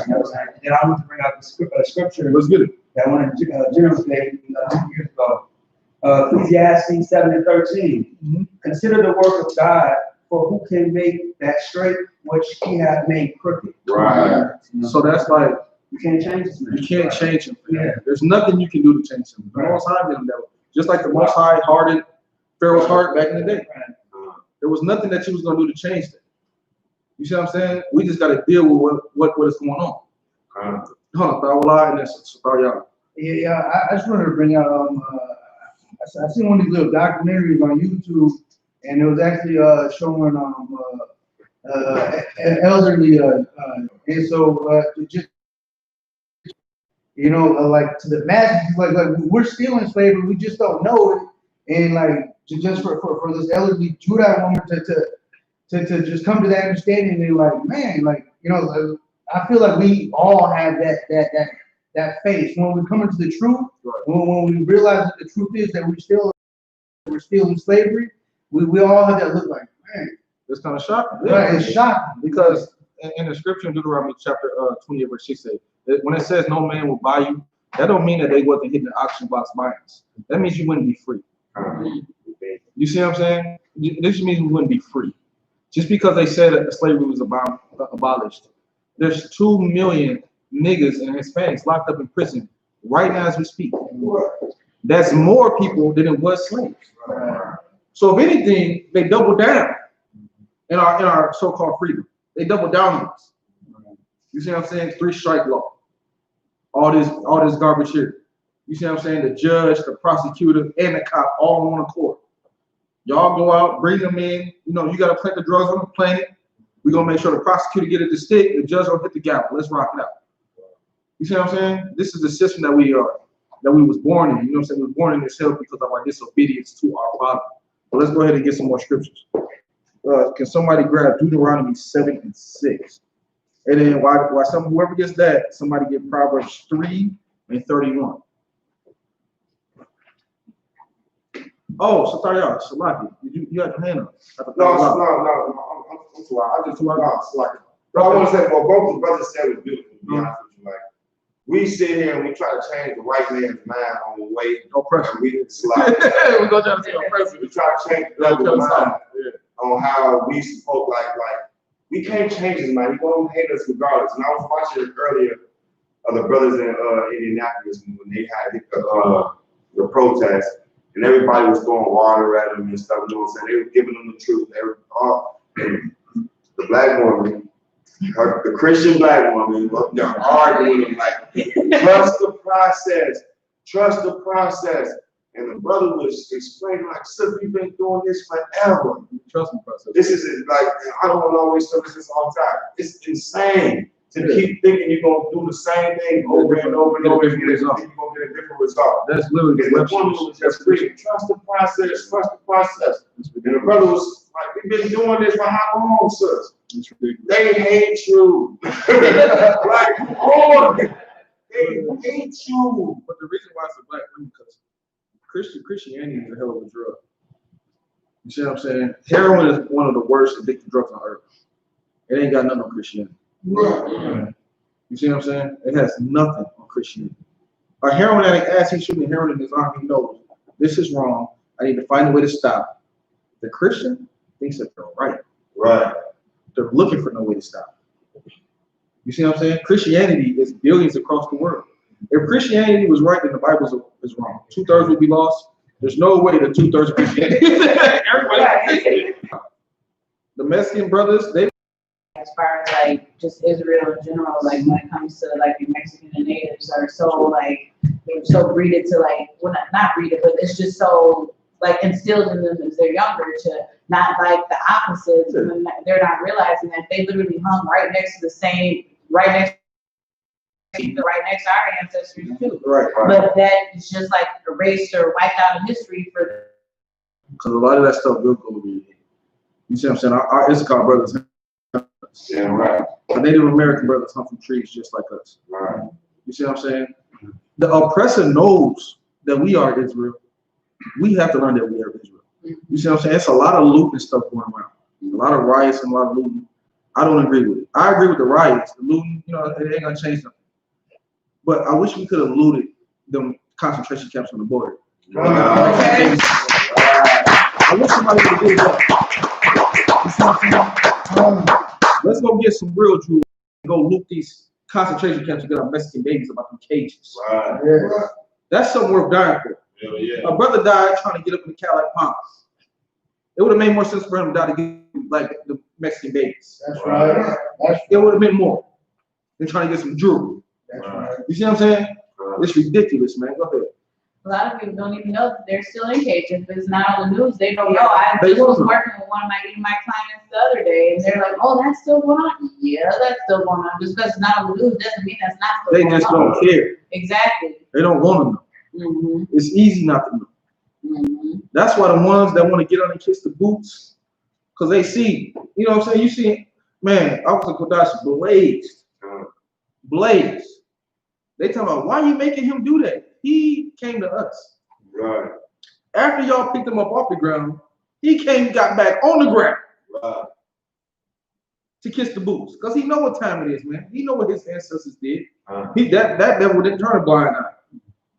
Speaker 2: And I want to bring out the scripture.
Speaker 1: Let's get it.
Speaker 2: That one of General gave 100 years ago. Ecclesiastes 7:13. Mm-hmm. Consider the work of God, for who can make that straight which he hath made crooked.
Speaker 4: Right.
Speaker 1: You know? So that's like,
Speaker 2: you can't change this man.
Speaker 1: You can't change him. Yeah. There's nothing you can do to change him. The Most High did him that way. Just like the Most High hardened Pharaoh's heart back in the day. There was nothing that you was going to do to change that. You see what I'm saying? We just got to deal with what is going on. Hold on, and start y'all.
Speaker 6: Yeah, I just wanted to bring out, I seen one of these little documentaries on YouTube, and it was actually showing elderly, and so just, you know, like to the masses, like we're still in slavery, we just don't know it, and like just for this elderly Judite woman to just come to that understanding, and like, man, like, you know, I feel like we all have that faith when we come into the truth. Right. When we realize that the truth is that we're still in slavery, we all have that look like, man,
Speaker 1: it's kind of shocking.
Speaker 6: Right, it's shocking
Speaker 1: because in the scripture in Deuteronomy chapter 20 verse 6 says that when it says no man will buy you, that don't mean that they wasn't hitting the auction box buying us. That means you wouldn't be free. You see what I'm saying? This means we wouldn't be free. Just because they said that slavery was abolished, there's 2 million niggas and Hispanics locked up in prison right now as we speak. That's more people than it was slaves. So if anything, they double down in our so-called freedom. They double down on us. You see what I'm saying? 3-strike law. All this garbage here. You see what I'm saying? The judge, the prosecutor, and the cop all on one accord. Y'all go out, bring them in. You know, you got to plant the drugs on the planet. We're going to make sure the prosecutor get it to stick. The judge will hit the gavel. Let's rock it out. You see what I'm saying? This is the system that we was born in. You know what I'm saying? We were born in this hell because of our disobedience to our Father. But let's go ahead and get some more scriptures. Can somebody grab Deuteronomy 7 and 6? And then whoever gets that, somebody get Proverbs 3 and 31. Oh, so sorry, y'all. Shalaki, you had your hand up.
Speaker 4: No, I'm too loud. I just too loud. But I want to say, well, both the brothers said it beautiful, to be honest with you. Like, we sit here and we try to change the white man's mind on the way.
Speaker 1: No pressure.
Speaker 4: We didn't slide.
Speaker 1: We're going to try to say no pressure.
Speaker 4: We try to change the other mind on how we supposed, like, we can't change his mind. He's going to hate us regardless. And I was watching it earlier of the brothers in Indianapolis when they had the protest. And everybody was throwing water at them and stuff, you know what I'm saying? They were giving them the truth. They were, the black woman, the Christian black woman, they're arguing with them like, trust the process. And the brother was explaining like, "Sis, we've been doing this forever.
Speaker 1: Trust the process.
Speaker 4: This is like, I don't want to always say this all the time. It's insane to keep thinking you're going to do the same thing over and over and over again. You're going to get a different result.
Speaker 1: That's literally
Speaker 4: the woman was just preaching, trust the process. And the brother was like, we've been doing this for how long, sis? They hate you. Like, oh, They hate you.
Speaker 1: But the reason why it's a black woman, because Christianity is a hell of a drug. You see what I'm saying? Heroin is one of the worst addictive drugs on earth. It ain't got nothing on Christianity.
Speaker 5: Right.
Speaker 1: You see what I'm saying? It has nothing on Christianity. A heroin addict, as he's shooting heroin in his arm, he knows this is wrong. I need to find a way to stop. The Christian thinks that they're right.
Speaker 4: Right.
Speaker 1: They're looking for no way to stop. You see what I'm saying? Christianity is billions across the world. If Christianity was right, then the Bible is wrong. 2/3 would be lost. There's no way that 2/3 of Christianity. Everybody. The Mexican brothers, they.
Speaker 3: As far as like just Israel in general, like when it comes to like the Mexican and natives are so like they're so breeded to like, well not breeded, but it's just so like instilled in them as they're younger to not like the opposites, and they're not realizing that they literally hung right next to the same, right next to our ancestors too.
Speaker 1: Right.
Speaker 3: But that is just like erased or wiped out of history for them.
Speaker 1: Because a lot of that stuff will go away. You see what I'm saying? Our I.S.U.P.K brothers.
Speaker 4: Yeah, right.
Speaker 1: The Native American brothers hunt from trees just like us.
Speaker 4: Right.
Speaker 1: You see what I'm saying? The oppressor knows that we are Israel. We have to learn that we are Israel. You see what I'm saying? It's a lot of loot and stuff going around. A lot of riots and a lot of looting. I don't agree with it. I agree with the riots, the looting, you know, it ain't gonna change nothing. But I wish we could have looted them concentration camps on the border.
Speaker 3: Okay.
Speaker 1: I wish somebody would have did that. You see what I'm saying? Let's go get some real jewels and go loot these concentration camps and get our Mexican babies about them cages.
Speaker 4: Right.
Speaker 5: Yeah.
Speaker 1: That's something worth dying for.
Speaker 4: Yeah.
Speaker 1: My brother died trying to get up in the Cadillac Palms. It would have made more sense for him to die to get like the Mexican babies.
Speaker 5: That's right.
Speaker 1: It would have been more than trying to get some jewelry.
Speaker 5: That's right.
Speaker 1: You see what I'm saying? It's ridiculous, man. Go ahead.
Speaker 3: A lot of people don't even know that they're still in cage. If it's not on the news, they don't know. I just was working with one of my clients the other day, and they're like, "Oh, that's still going on." Yeah, that's still going on. Just because it's not on the news doesn't mean that's not still
Speaker 1: They
Speaker 3: going on.
Speaker 1: just don't care.
Speaker 3: Exactly.
Speaker 1: They don't want to know.
Speaker 3: Mm-hmm.
Speaker 1: It's easy not to know.
Speaker 3: Mm-hmm.
Speaker 1: That's why the ones that want to get on and kiss the boots, because they see, you know what I'm saying? You see, man, Officer Kodash blazed. Blazed. They talking about, why are you making him do that? He came to us.
Speaker 4: Right.
Speaker 1: After y'all picked him up off the ground, he got back on the ground.
Speaker 4: Right.
Speaker 1: To kiss the boots. Because he know what time it is, man. He know what his ancestors did. That devil didn't turn a blind eye.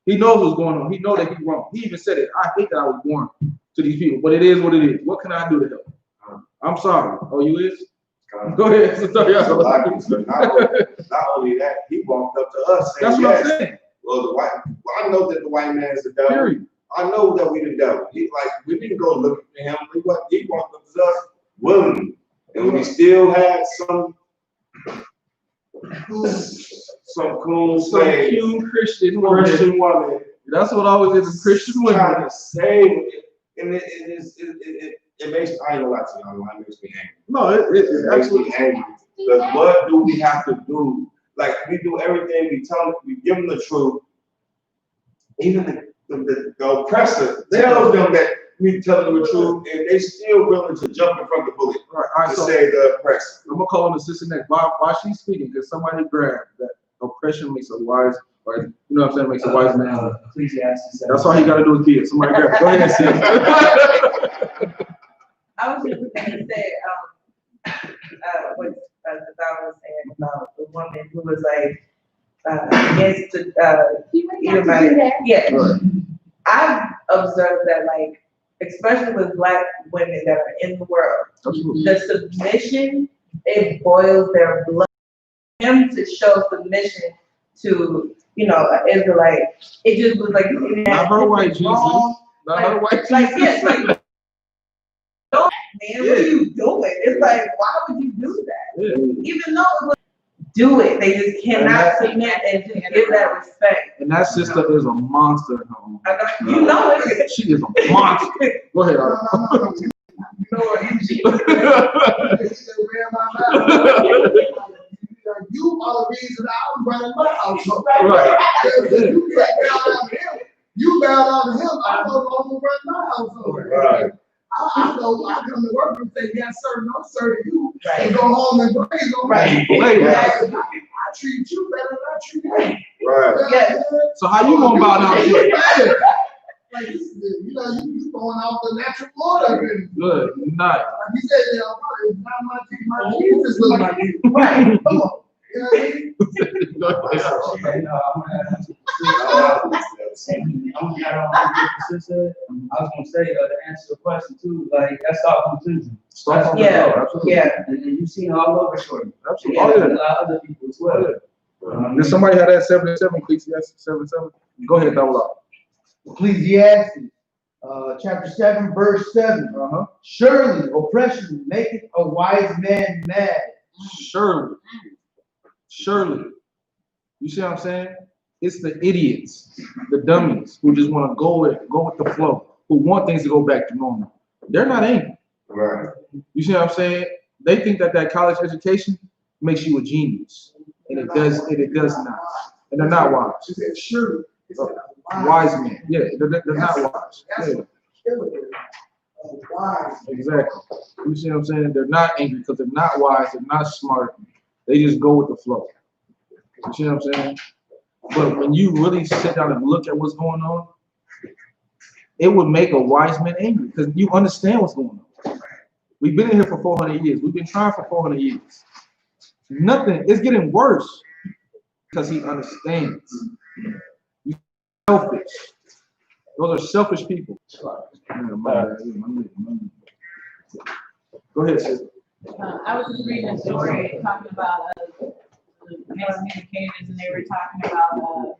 Speaker 1: He knows what's going on. He knows that he's wrong. He even said it. I hate that I was born to these people, but it is what it is. What can I do to help? I'm sorry. Oh, you is? Go ahead.
Speaker 4: Not only that, he walked up to us saying,
Speaker 1: that's what I'm saying.
Speaker 4: Well, I know that the white man is the devil.
Speaker 1: Period.
Speaker 4: I know that we the devil. We didn't go looking for him. He walked up to us willingly. And we still had some cool slaves.
Speaker 1: Some Christian woman. That's what always is, a Christian woman.
Speaker 4: Trying to save it. And it makes, I ain't gonna lie to y'all, it makes me angry.
Speaker 1: No, it
Speaker 4: makes me angry. Because what do we have to do? Like, we do everything, we give them the truth. Even the oppressor tells them that we tell them the truth, and they still willing to jump in front of the bullet to say the oppressor.
Speaker 1: I'm gonna call on the sister next. While she's speaking, because somebody grabbed that oppression makes a wise, or you know what I'm saying, makes a wise man.
Speaker 2: Ecclesiastes.
Speaker 1: That's all he got to do with kids. Somebody grab it. Go ahead, sis.
Speaker 7: I was just going to say, what the daughter was saying about the woman who was like against the Edomite. Yeah,
Speaker 1: Right.
Speaker 7: I've observed that, like, especially with Black women that are in the world,
Speaker 1: Absolutely.
Speaker 7: the submission, it boils their blood. Him to show submission to, an Israelite, it just was like,
Speaker 1: Not her white Jesus. Not her white Jesus.
Speaker 7: Like, yes, like, man, what are you doing? It's like, why would you do that?
Speaker 1: Yeah.
Speaker 7: Even though it was, do it. They just cannot submit and give that respect.
Speaker 1: And that sister is a monster in her own.
Speaker 7: You know it.
Speaker 1: She is a monster. Go ahead, Art.
Speaker 5: You know what? You are the reason I was running my household.
Speaker 1: Right.
Speaker 5: You bow down to him. I no longer run my household.
Speaker 4: Right.
Speaker 5: I know I come to work and say, yes, sir, no, sir, to you. And go home and praise on me.
Speaker 7: Right.
Speaker 1: Right.
Speaker 5: I treat you better than I treat him.
Speaker 4: Right.
Speaker 7: Yes.
Speaker 1: So how you gonna bow down to it?
Speaker 5: Like, you know, you going off the natural order.
Speaker 1: Good, not.
Speaker 5: Like you said, you know, it's not my Jesus look like you. Right. Come on. You know what I mean?
Speaker 2: Okay, I'm gonna ask you. I was gonna say, to answer the question too, like, that's our conclusion.
Speaker 7: Yeah, yeah.
Speaker 2: And you've seen all over Shorty.
Speaker 1: Absolutely.
Speaker 2: Yeah, and a lot of other people as well.
Speaker 1: Does somebody have that 77, Ecclesiastes 7:7? Go ahead, double up.
Speaker 6: Ecclesiastes, chapter 7, verse 7. Surely oppression maketh a wise man mad.
Speaker 1: Surely. Surely. You see what I'm saying? It's the idiots, the dummies who just want to go with the flow, who want things to go back to normal. They're not angry.
Speaker 4: Right.
Speaker 1: You see what I'm saying? They think that college education makes you a genius. And it does not. And they're not wise.
Speaker 5: She said, surely.
Speaker 1: Wise men. Yeah, they're not wise. Yeah.
Speaker 5: Wise.
Speaker 1: Exactly. You see what I'm saying? They're not angry because they're not wise, they're not smart. They just go with the flow. You see what I'm saying? But when you really sit down and look at what's going on, it would make a wise man angry because you understand what's going on. We've been in here for 400 years. We've been trying for 400 years. Nothing. It's getting worse because he understands. You're selfish. Those are selfish people. Go ahead, sis.
Speaker 3: I was just reading a story talking about miscommunicators, and they were talking about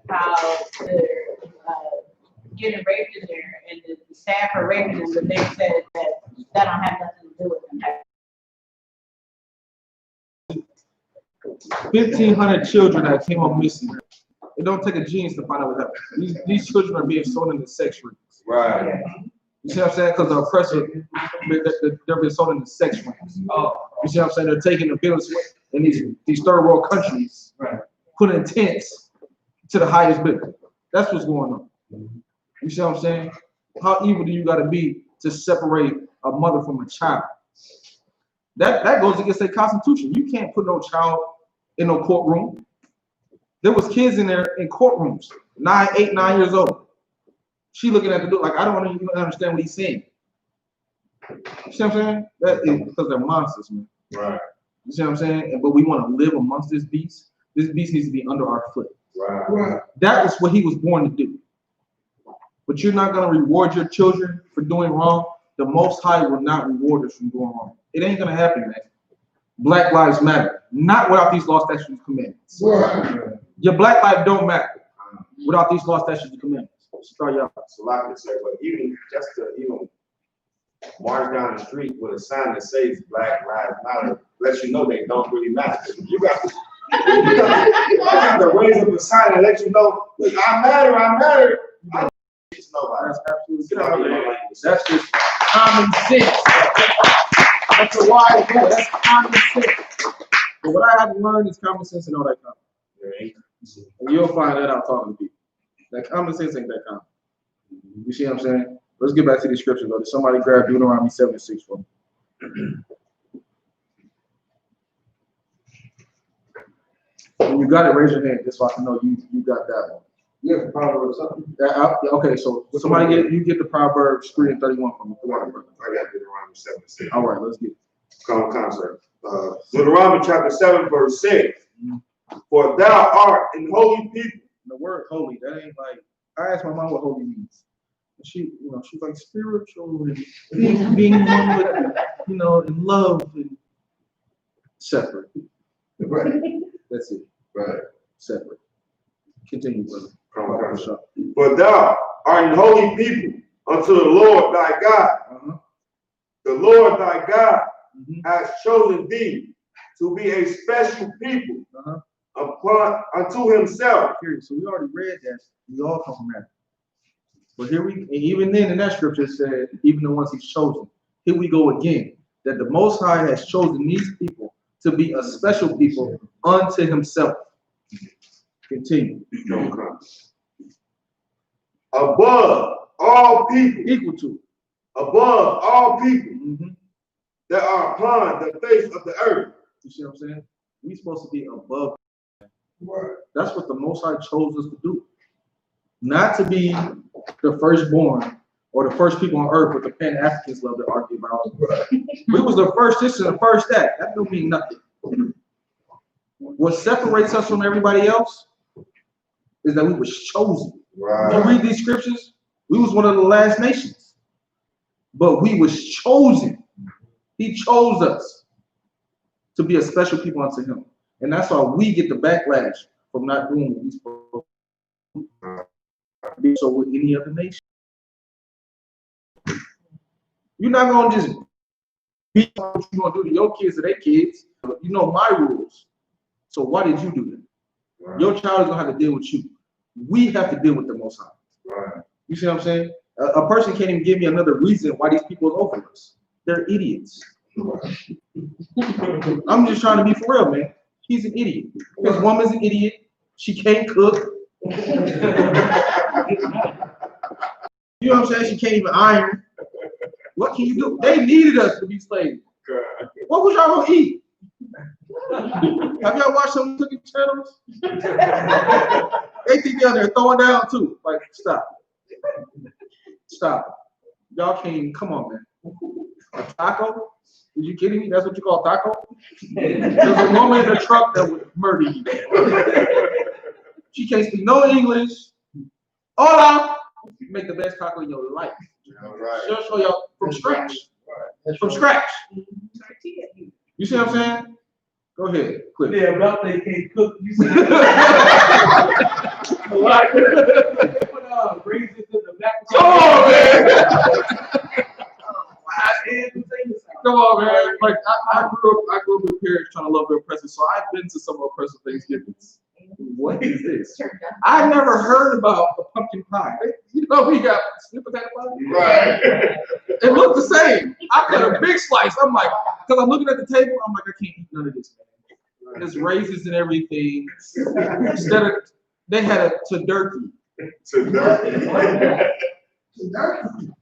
Speaker 3: how they're getting raped in there, and the staff are raping them, but they said that don't have nothing to do with them.
Speaker 1: 1,500 children that came up missing. It don't take a genius to find out what happened. These children are being sold into sex rings.
Speaker 4: Right.
Speaker 1: You see what I'm saying? Because the oppressor, they're being sold into sex rings. You see what I'm saying? They're taking the bills in these third world countries, putting tents to the highest bidder. That's what's going on. You see what I'm saying? How evil do you got to be to separate a mother from a child? That goes against their constitution. You can't put no child in no courtroom. There was kids in there in courtrooms, 8, 9 years old. She looking at the door like, I don't even understand what he's saying. You see what I'm saying? That is because they're monsters, man.
Speaker 4: Right.
Speaker 1: You see what I'm saying? But we want to live amongst this beast. This beast needs to be under our foot.
Speaker 4: Right.
Speaker 1: That is what he was born to do. But you're not going to reward your children for doing wrong. The Most High will not reward us from doing wrong. It ain't going to happen, man. Black lives matter. Not without these law, statutes, and commandments.
Speaker 5: Right.
Speaker 1: Your black life don't matter without these law, statutes, and commandments. Start y'all.
Speaker 4: So like I said, but even just to march down the street with a sign that says Black Lives Matter, lets you know they don't really matter. You got to raise up a sign and let you know, look, I matter. I don't just nobody.
Speaker 1: That's absolutely that's just common sense. That's a wise word. That's common sense. But what I have to learn is common sense and all that common. And you'll find that out talking to people. That common sense ain't that common. You see what I'm saying? Let's get back to the scripture though. Did somebody grab Deuteronomy 7:6 for me? When you got it, raise your hand just so I can know you got that one.
Speaker 5: Yeah, Proverbs something.
Speaker 1: Okay, so somebody get the Proverbs 3:31 from me.
Speaker 4: I got Deuteronomy 7:6.
Speaker 1: All right, let's get it.
Speaker 4: Concept. Deuteronomy chapter 7, verse 6. For thou art an holy people.
Speaker 1: The word holy, that ain't like, I asked my mom what holy means. And she's like spiritual and being one with, in love and separate.
Speaker 4: Right.
Speaker 1: That's it.
Speaker 4: Right.
Speaker 1: Separate. Continue, brother.
Speaker 4: For thou art an holy people unto the Lord thy God. The Lord thy God has chosen thee to be a special people unto himself.
Speaker 1: So we already read that. We all come from that. But even then in that scripture it said, even the ones he's chosen. Here we go again. That the Most High has chosen these people to be a special people unto himself. Continue.
Speaker 4: Above all people.
Speaker 1: Equal to.
Speaker 4: Above all people that are upon the face of the earth.
Speaker 1: You see what I'm saying? We're supposed to be above.
Speaker 5: Right.
Speaker 1: That's what the Most High chose us to do. Not to be the firstborn or the first people on earth, what the Pan-Africans love to argue about. We was the first this and the first that. That don't mean nothing. What separates us from everybody else is that we was chosen. Right. You read these scriptures, we was one of the last nations. But we was chosen. He chose us to be a special people unto him. And that's why we get the backlash from not doing what we supposed to do. So with any other nation. You're not gonna just be what you're gonna do to your kids or their kids. You know my rules. So why did you do that? Right. Your child is gonna have to deal with you. We have to deal with the Most High. Right. You see what I'm saying? A person can't even give me another reason why these people are over us. They're idiots. Right. I'm just trying to be for real, man. He's an idiot. His woman's an idiot. She can't cook. You know what I'm saying? She can't even iron. What can you do? They needed us to be slaves. What was y'all gonna eat? Have y'all watched some cooking channels? They think they're there throwing down too. Like, stop. Stop. Y'all can't even, come on, man. A taco? Are you kidding me? That's what you call taco? There's a woman in the truck that would murder you. She can't speak no English. Hola! Make the best taco in your life. Right. She'll show y'all from scratch. Right. From scratch. You see what I'm saying? Go ahead. Clip.
Speaker 2: Yeah, about they can't cook. You see raisins in the back.
Speaker 1: Come on, man. Come on, man. Like I grew up with parents trying to love their presents, so I've been to some oppressive Thanksgivings. What is this? I never heard about a pumpkin pie. You know, we got sweet potato pie. Right. It looked the same. I cut a big slice. I'm like, because I'm looking at the table, I'm like, I can't eat none of this, man. There's raisins and everything. Instead of, they had a turkey.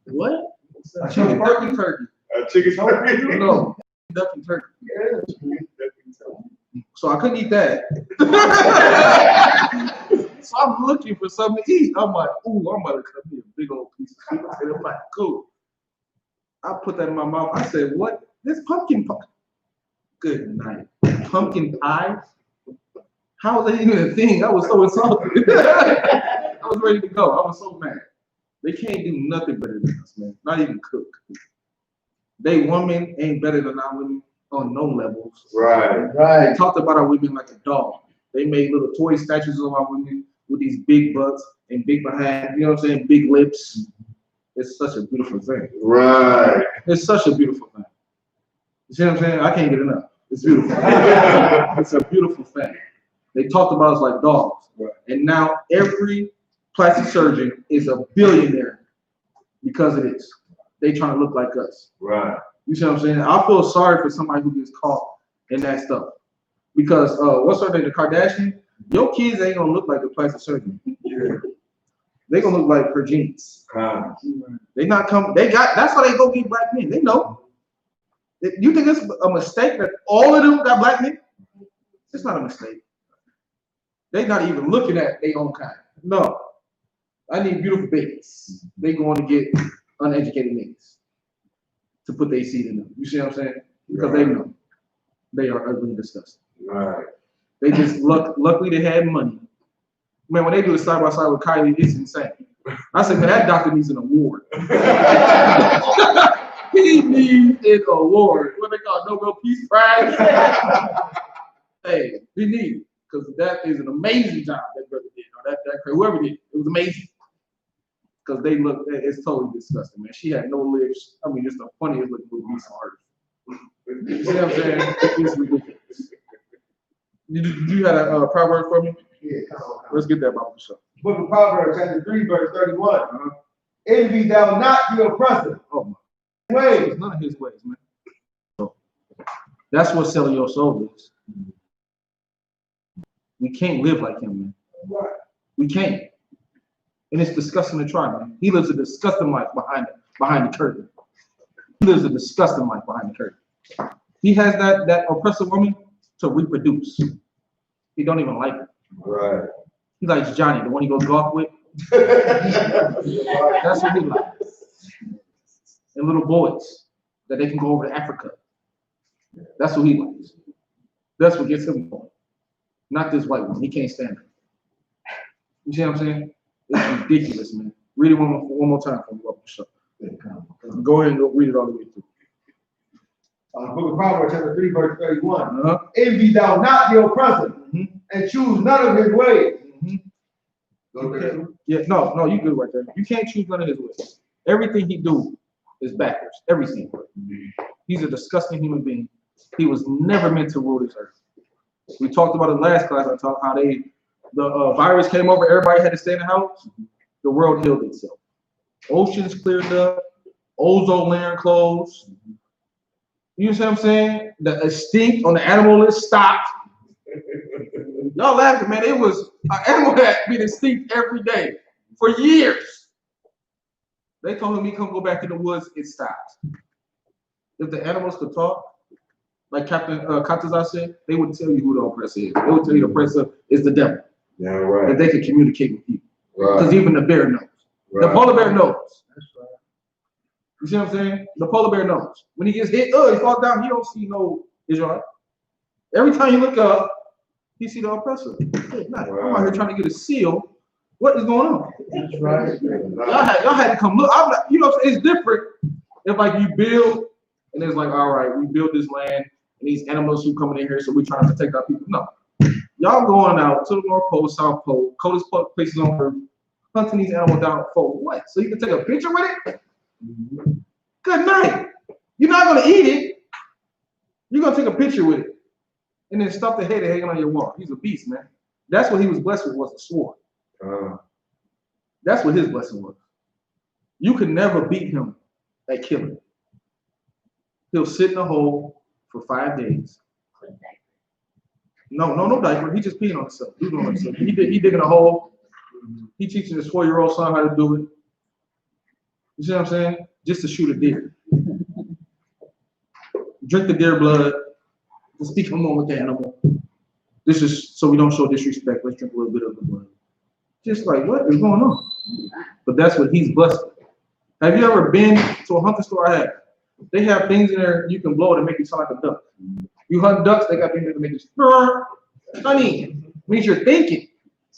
Speaker 1: What? A chicken turkey. A chicken turkey? No, duck and turkey. So I couldn't eat that. So I'm looking for something to eat. I'm like, ooh, I'm about to cut me a big old piece of sweet potato pie. Cool. I put that in my mouth. I said, what? This pumpkin pie. Good night. Pumpkin pie? How was that even a thing? I was so insulted. I was ready to go. I was so mad. They can't do nothing better than us, man. Not even cook. They women ain't better than our women on no levels. Right. Right. They talked about our women like a dog. They made little toy statues of our women with these big butts and big behind, you know what I'm saying, big lips. It's such a beautiful thing. Right. It's such a beautiful thing. You see what I'm saying? I can't get enough. It's beautiful. It's a beautiful thing. They talked about us like dogs. Right. And now every plastic surgeon is a billionaire because of this. They trying to look like us. Right. You see what I'm saying? I feel sorry for somebody who gets caught in that stuff. Because what's her name, the Kardashian? Your kids ain't gonna look like the plastic surgeon. Yeah. They gonna look like her genes. They not come. They got. That's why they go get black men. They know. You think it's a mistake that all of them got black men? It's not a mistake. They not even looking at their own kind. No. I need beautiful babies. They going to get uneducated niggas to put their seed in them. You see what I'm saying? Because they know they are ugly and disgusting. Right. They just luckily they had money. Man, when they do the side by side with Kylie, it's insane. I said, man, that doctor needs an award. He needs an award. What they call Nobel Peace Prize? Hey, we need it because that is an amazing job that brother did. Or that whoever did, it was amazing. Because they look, it's totally disgusting, man. She had no lips. I mean, just the funniest looking little piece of art. You see what I'm saying? It's ridiculous. You had a proverb for me? Yeah. Let's get that Bible show.
Speaker 4: Book of Proverbs, chapter 3, verse 31. Envy thou not the oppressor.
Speaker 1: Oh my ways. None of his ways, man. So, that's what selling your soul is. We can't live like him, man. Right. We can't. And it's disgusting to try, man. He lives a disgusting life behind the curtain. He lives a disgusting life behind the curtain. He has that oppressive woman to reproduce. He don't even like it.
Speaker 4: Right.
Speaker 1: He likes Johnny, the one he goes golf with. That's what he likes. And little boys that they can go over to Africa. That's what he likes. That's what gets him going. Not this white one. He can't stand it. You see what I'm saying? It's ridiculous, man. Read it one more time for me. Go ahead and go read it all the way through.
Speaker 8: Book of Proverbs, chapter 3, verse 31. Envy thou not the oppressor, and choose none of his ways.
Speaker 1: Yeah, no, you good right there. You can't choose none of his ways. Everything he do is backwards. Everything. He's a disgusting human being. He was never meant to rule this earth. We talked about it last class. I talked how the virus came over. Everybody had to stay in the house. The world healed itself. Oceans cleared up. Ozone layer closed. You see what I'm saying? The extinct on the animal list stopped. Y'all laughing, man. It was an animal that been extinct every day for years. They told him he couldn't go back in the woods. It stopped. If the animals could talk, like Captain Katazar said, they would tell you who the oppressor is. They would tell you the oppressor is the devil.
Speaker 4: Yeah, right.
Speaker 1: That they could communicate with people.
Speaker 4: Right.
Speaker 1: Because even the bear knows.
Speaker 4: Right.
Speaker 1: The polar bear knows. That's right. You see what I'm saying? The polar bear knows. When he gets hit, he falls down, he don't see no Israelite. Every time you look up, he see the oppressor. Hey, right. I'm out here trying to get a seal. What is going on?
Speaker 8: That's right.
Speaker 1: Y'all had to come look. I'm not, you know, it's different if like you build and it's like, all right, we build this land and these animals who coming in here, so we're trying to protect our people. No. Y'all going out to the North Pole, South Pole, coldest places on earth, hunting these animals down for what? So you can take a picture with it? Good night. You're not gonna eat it. You're gonna take a picture with it. And then stuff the head hanging on your wall. He's a beast, man. That's what he was blessed with, was a sword. That's what his blessing was. You can never beat him at killing. He'll sit in a hole for 5 days. No diaper. He just peeing on himself. He doing himself. He digging a hole. He teaching his 4-year-old son how to do it. You see what I'm saying? Just to shoot a deer. Drink the deer blood. Let's become one with the animal. This is so we don't show disrespect. Let's drink a little bit of the blood. Just like, what is going on? But that's what he's blessed with. Have you ever been to a hunting store? I have. They have things in there you can blow to make you sound like a duck. You hunt ducks, they got things that make you cunning. Means you're thinking.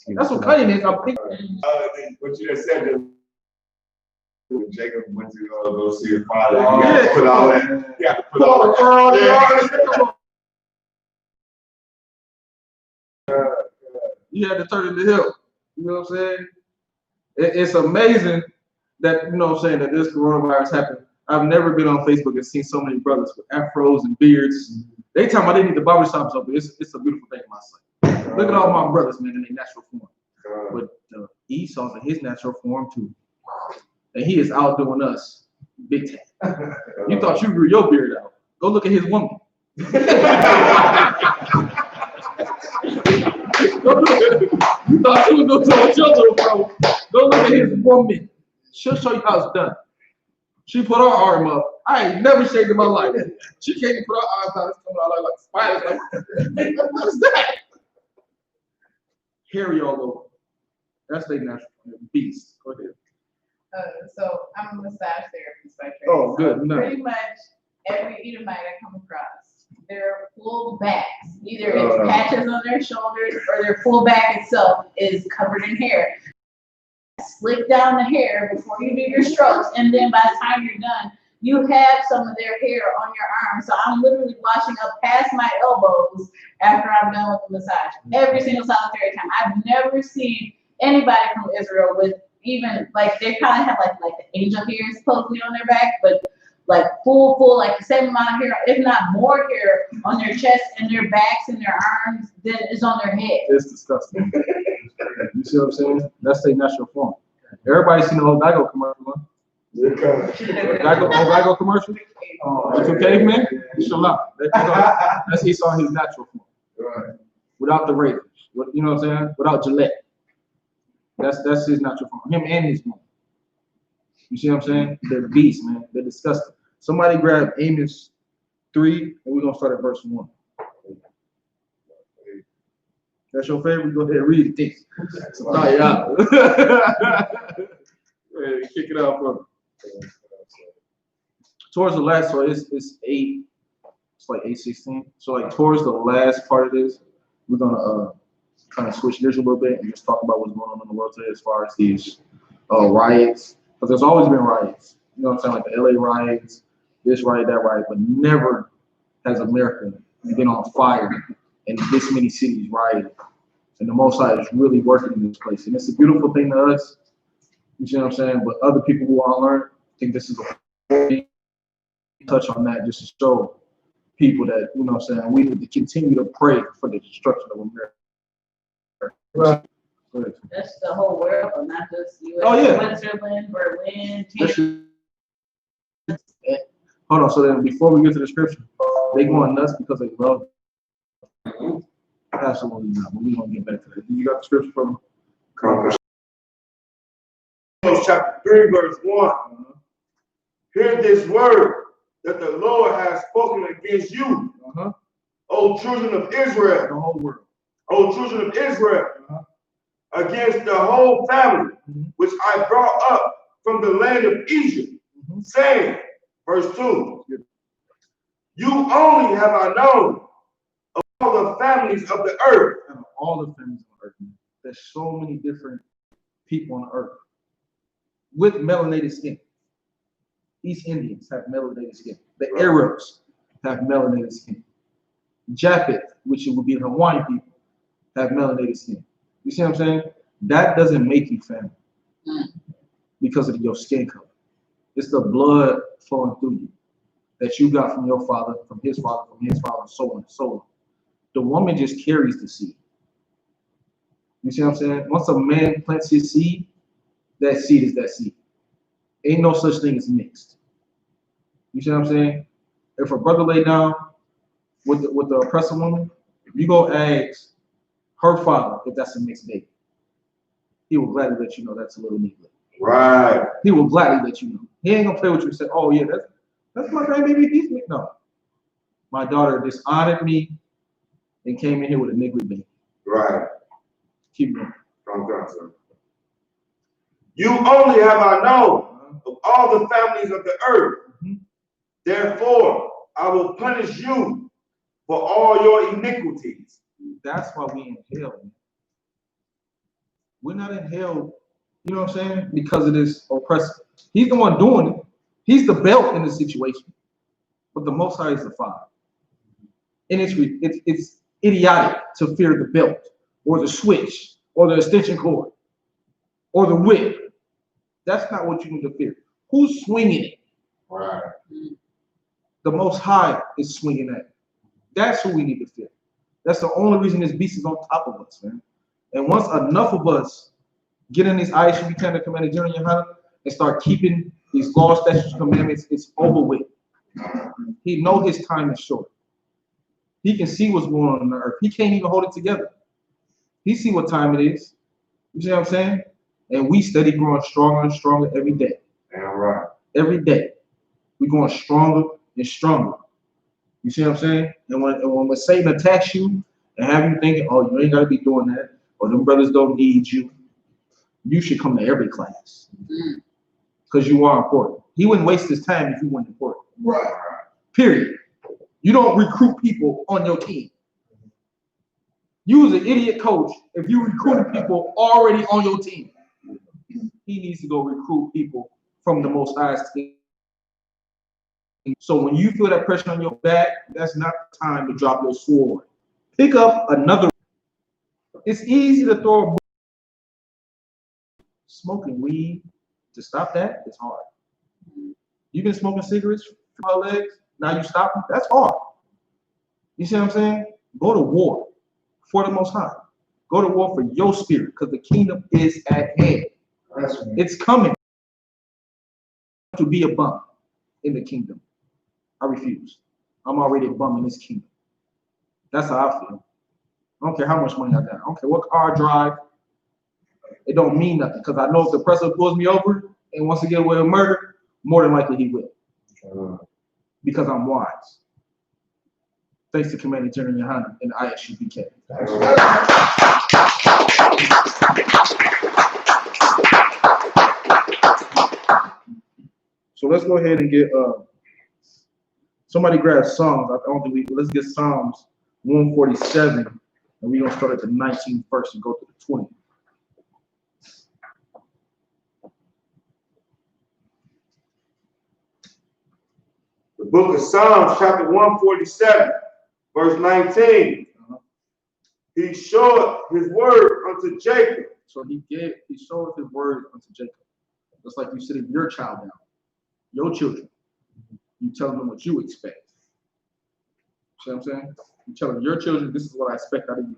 Speaker 1: That's what cunning is. I'm thinking.
Speaker 4: What you just said, when Jacob went to go see his father, he had to put all that. He had to put all that.
Speaker 1: You had to turn it to hill. You know what I'm saying? It's amazing that, you know what I'm saying, that this coronavirus happened. I've never been on Facebook and seen so many brothers with afros and beards. They tell me they need the barbershops open. It's a beautiful thing in my sight. Look at all my brothers, man, in their natural form. But Esau's in his natural form too. And he is outdoing us big time. You thought you grew your beard out. Go look at his woman. You thought you was going to tell children, bro. Go look at his woman. She'll show you how it's done. She put her arm up. I ain't never shaved in my life. She can't even put her arms out. It's coming out like spiders. Like, what is that? Hairy all over. That's their natural beast. Go ahead.
Speaker 3: So I'm a massage therapist by trade.
Speaker 1: Oh, good.
Speaker 3: So pretty much every Edomite I come across, their full backs, either it's patches on their shoulders or their full back itself is covered in hair. Slick down the hair before you do your strokes, and then by the time you're done, you have some of their hair on your arms. So I'm literally washing up past my elbows after I'm done with the massage. Every single solitary time. I've never seen anybody from Israel with even like they kind of have like the angel hair supposedly on their back, but like full like the same amount of hair, if not more hair on their chest and their backs and their arms than is on their head.
Speaker 1: It's disgusting. You see what I'm saying? That's their natural form. Everybody seen the old Geico commercial, huh? Geico commercial? It's okay, man? SHALAM. That's Esau his natural form. Right. Without the razors. You know what I'm saying? Without Gillette. That's his natural form. Him and his mom. You see what I'm saying? They're beasts, man. They're disgusting. Somebody grab Amos 3, and we're gonna start at verse 1. That's your favorite? Go ahead and read it. So, no, yeah. Kick it out for me. Towards the last, so it's 8. It's like 8:16. So like towards the last part of this, we're gonna kind of switch gears a little bit and just talk about what's going on in the world today as far as these riots. Because there's always been riots. You know what I'm saying? Like the LA riots, this riot, that riot, but never has America been on fire and this many cities rioting. And the Most High is really working in this place. And it's a beautiful thing to us. You see what I'm saying? But other people who want to learn think this is a thing. Touch on that just to show people that, you know what I'm saying, we need to continue to pray for the destruction of America.
Speaker 3: Right. That's the whole world, not just U.S.
Speaker 1: Oh, yeah.
Speaker 3: Switzerland, Berlin,
Speaker 1: Hold on, so then before we get to the scripture, they going nuts because they love it. Absolutely not, but we're going to get back to that. You got the scripture from
Speaker 4: chapter 3, verse 1. Hear this word that the Lord has spoken against you, O children of Israel.
Speaker 1: The whole world.
Speaker 4: O children of Israel, against the whole family, which I brought up from the land of Egypt, saying, verse 2, you only have I known of all the families of the earth.
Speaker 1: And all the families on earth. There's so many different people on earth with melanated skin. East Indians have melanated skin. The Arabs have melanated skin. Japheth, which would be the Hawaiian people, have melanated skin. You see what I'm saying? That doesn't make you family because of your skin color. It's the blood flowing through you that you got from your father, from his father, and so on and so on. The woman just carries the seed. You see what I'm saying? Once a man plants his seed, that seed is that seed. Ain't no such thing as mixed. You see what I'm saying? If a brother lay down with the oppressor woman, you go ask her father if that's a mixed baby. He will gladly let you know that's a little nigga.
Speaker 4: Right.
Speaker 1: He will gladly let you know. He ain't gonna play with you and say, "Oh yeah, that's my grandbaby." He's mixed. No, my daughter dishonored me and came in here with a nigga baby.
Speaker 4: Right.
Speaker 1: Keep going.
Speaker 4: You only have I known of all the families of the earth. Therefore, I will punish you for all your iniquities.
Speaker 1: That's why we in hell. Man. We're not in hell, you know what I'm saying? Because of this oppressor. He's the one doing it. He's the belt in the situation. But the Most High is the Father. And it's idiotic to fear the belt or the switch or the extension cord or the whip. That's not what you need to fear. Who's swinging it?
Speaker 4: Right.
Speaker 1: The Most High is swinging at it. That's who we need to fear. That's the only reason this beast is on top of us, man. And once enough of us get in these I.S.U.P.K Commander General YAHANNA and start keeping these laws, statutes, commandments, it's over with. He know his time is short. He can see what's going on the earth. He can't even hold it together. He see what time it is. You see what I'm saying? And we steady growing stronger and stronger every day.
Speaker 4: Damn right.
Speaker 1: Every day. We're going stronger and stronger. You see what I'm saying? And when Satan attacks you and have you thinking, oh, you ain't got to be doing that, or them brothers don't need you, you should come to every class. Because you are important. He wouldn't waste his time if you weren't important.
Speaker 5: Right.
Speaker 1: Period. You don't recruit people on your team. You was an idiot coach if you recruited people already on your team. He needs to go recruit people from the Most High's team. So when you feel that pressure on your back, that's not the time to drop your sword. Pick up another. It's easy to throw a smoking weed. To stop that, it's hard. You've been smoking cigarettes for my legs, now you stop them, that's hard. You see what I'm saying? Go to war for the Most High. Go to war for your spirit, because the kingdom is at hand. It's coming to be a bum in the kingdom. I refuse. I'm already a bum in this kingdom. That's how I feel. I don't care how much money I got. I don't care what car I drive. It don't mean nothing, because I know if the oppressor pulls me over and wants to get away with murder, more than likely he will. Because I'm wise. Thanks to Commander General YAHANNA and I.S.U.P.K. So let's go ahead and get somebody grab Psalms. I don't think let's get Psalms 147, and we're gonna start at the 19th verse and go to the 20th.
Speaker 4: The book of Psalms, chapter 147, verse 19. He showed his word unto Jacob.
Speaker 1: So he showed his word unto Jacob. Just like you sitting your child down, your children. You tell them what you expect. See what I'm saying? You tell them your children, this is what I expect out of you.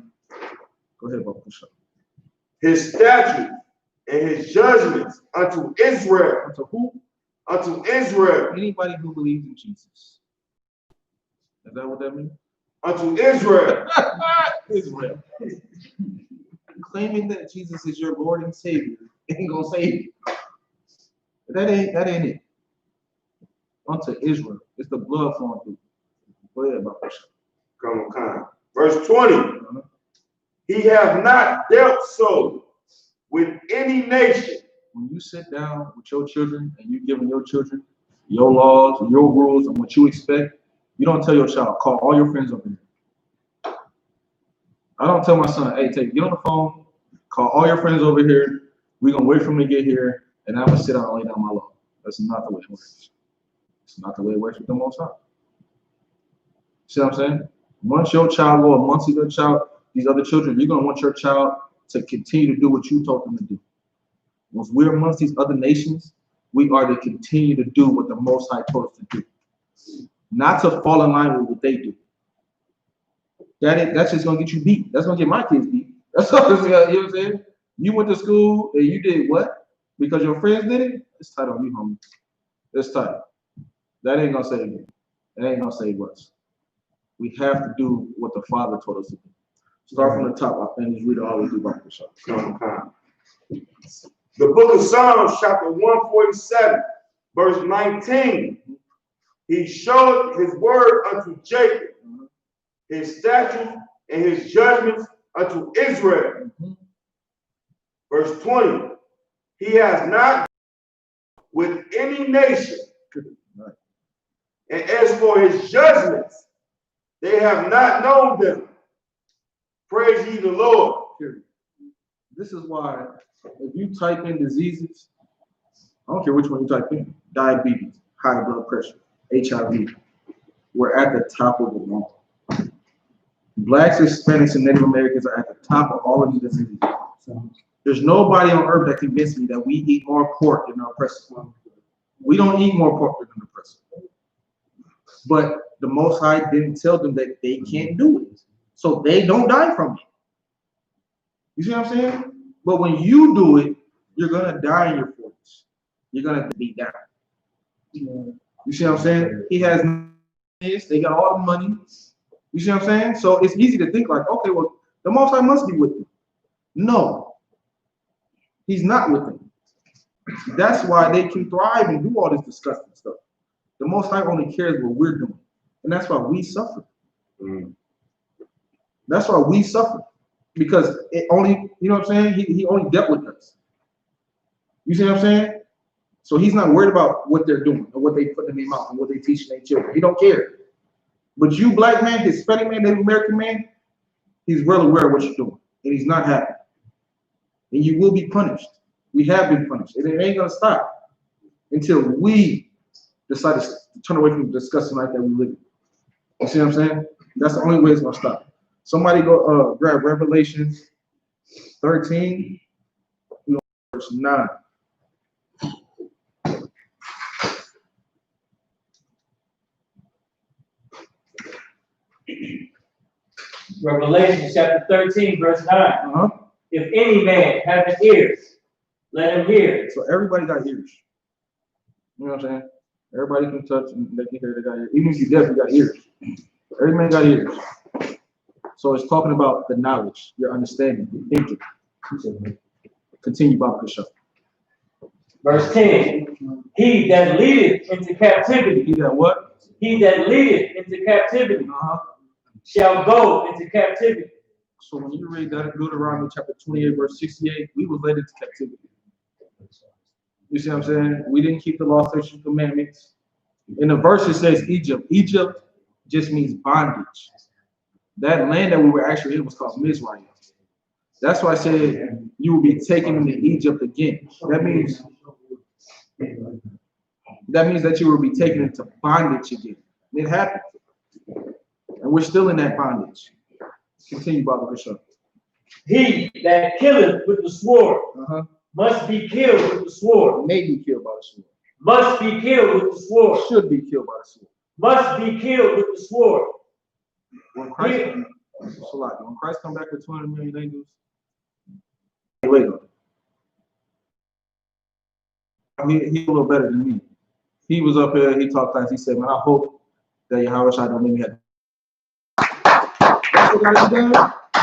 Speaker 1: Go ahead, Bob.
Speaker 4: His statutes and his judgments unto Israel.
Speaker 1: Unto who?
Speaker 4: Unto Israel.
Speaker 1: Anybody who believes in Jesus. Is that what that means?
Speaker 4: Unto Israel.
Speaker 1: Israel. Claiming that Jesus is your Lord and Savior ain't gonna save you. That ain't it. Unto Israel. It's the blood flowing through. Go ahead, Bob.
Speaker 4: Come on. Verse 20. He hath not dealt so with any nation.
Speaker 1: When you sit down with your children and you giving your children your laws, your rules, and what you expect, you don't tell your child, call all your friends over here. I don't tell my son, hey, get on the phone, call all your friends over here. We're gonna wait for him to get here, and I'm gonna sit down and lay down my law. That's not the way it works. It's not the way it works with the Most High. See what I'm saying? Once your child go amongst your child, these other children, you're gonna want your child to continue to do what you told them to do. Once we're amongst these other nations, we are to continue to do what the Most High told us to do. Not to fall in line with what they do. That's just gonna get you beat. That's gonna get my kids beat. That's what you know what I'm saying? You went to school and you did what? Because your friends did it? It's tight on you, homie. It's tight. That ain't gonna save you. That ain't gonna save us. We have to do what the Father told us to do. Start from the top and just read it all the way through Bible shop.
Speaker 4: The book of Psalms, chapter 147, verse 19. He showed his word unto Jacob, his statutes and his judgments unto Israel. Verse 20. He has not with any nation. And as for his judgments, they have not known them. Praise ye the Lord.
Speaker 1: This is why if you type in diseases, I don't care which one you type in, diabetes, high blood pressure, HIV, we're at the top of the wall. Blacks, Hispanics, and Native Americans are at the top of all of these diseases. There's nobody on earth that convinced me that we eat more pork than our oppressors. We don't eat more pork than the oppressors. But the Most High didn't tell them that they can't do it. So they don't die from it. You see what I'm saying? But when you do it, you're gonna die in your 40s. You're gonna be down. You see what I'm saying? He has this, they got all the money. You see what I'm saying? So it's easy to think like, okay, well, the Most High must be with them. No, he's not with them. That's why they can thrive and do all this disgusting stuff. The Most High only cares what we're doing. And that's why we suffer. That's why we suffer. Because it only, you know what I'm saying? He only dealt with us. You see what I'm saying? So he's not worried about what they're doing or what they put in their mouth and what they teach their children. He don't care. But you, black man, Hispanic man, Native American man, he's well aware of what you're doing. And he's not happy. And you will be punished. We have been punished. And it ain't going to stop until we decide to turn away from the disgusting life that we live in. You see what I'm saying? That's the only way it's going to stop. Somebody go grab Revelation 13, verse 9.
Speaker 9: Revelation chapter 13, verse 9. If any man have ears, let him hear.
Speaker 1: So everybody got ears. You know what I'm saying? Everybody can touch and they can hear. They got ears. Even if you're deaf, you got ears. Every man got ears. So it's talking about the knowledge, your understanding, your thinking. Continue, Bob Bishop.
Speaker 9: Verse 10. He that leadeth into captivity.
Speaker 1: He that what?
Speaker 9: He that leadeth into captivity. shall go into captivity.
Speaker 1: So when you read that in Deuteronomy chapter 28, verse 68, we were led into captivity. You see what I'm saying? We didn't keep the law, statutes, and commandments. In the verse it says Egypt. Egypt just means bondage. That land that we were actually in was called Mizraim. That's why I said you will be taken into Egypt again. That means that you will be taken into bondage again. It happened. And we're still in that bondage. Continue, Brother Bishop.
Speaker 9: He that killeth with the sword must be killed with the sword.
Speaker 1: May be killed by the sword.
Speaker 9: Must be killed with the sword.
Speaker 1: Should be killed by the sword.
Speaker 9: Must be killed with the sword.
Speaker 1: When Christ come back with 200 million angels, wait. He's a little better than me. He was up here, he talked fast, he said, man, I hope that Yahawashi don't make me have.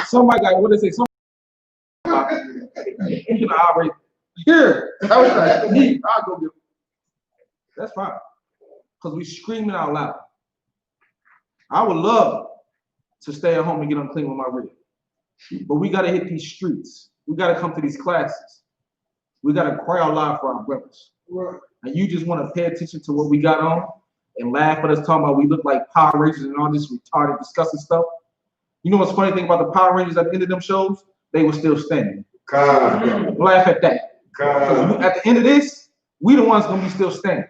Speaker 1: Somebody got, what they say, here, I'll go get. That's fine. Because we screaming out loud. I would love to stay at home and get unclean with my rib. But we got to hit these streets. We got to come to these classes. We got to cry out loud for our brothers. Right. And you just want to pay attention to what we got on and laugh at us talking about we look like Power Rangers and all this retarded, disgusting stuff. You know what's funny thing about the Power Rangers at the end of them shows? They were still standing. Laugh at that. At the end of this, we the ones going to be still standing.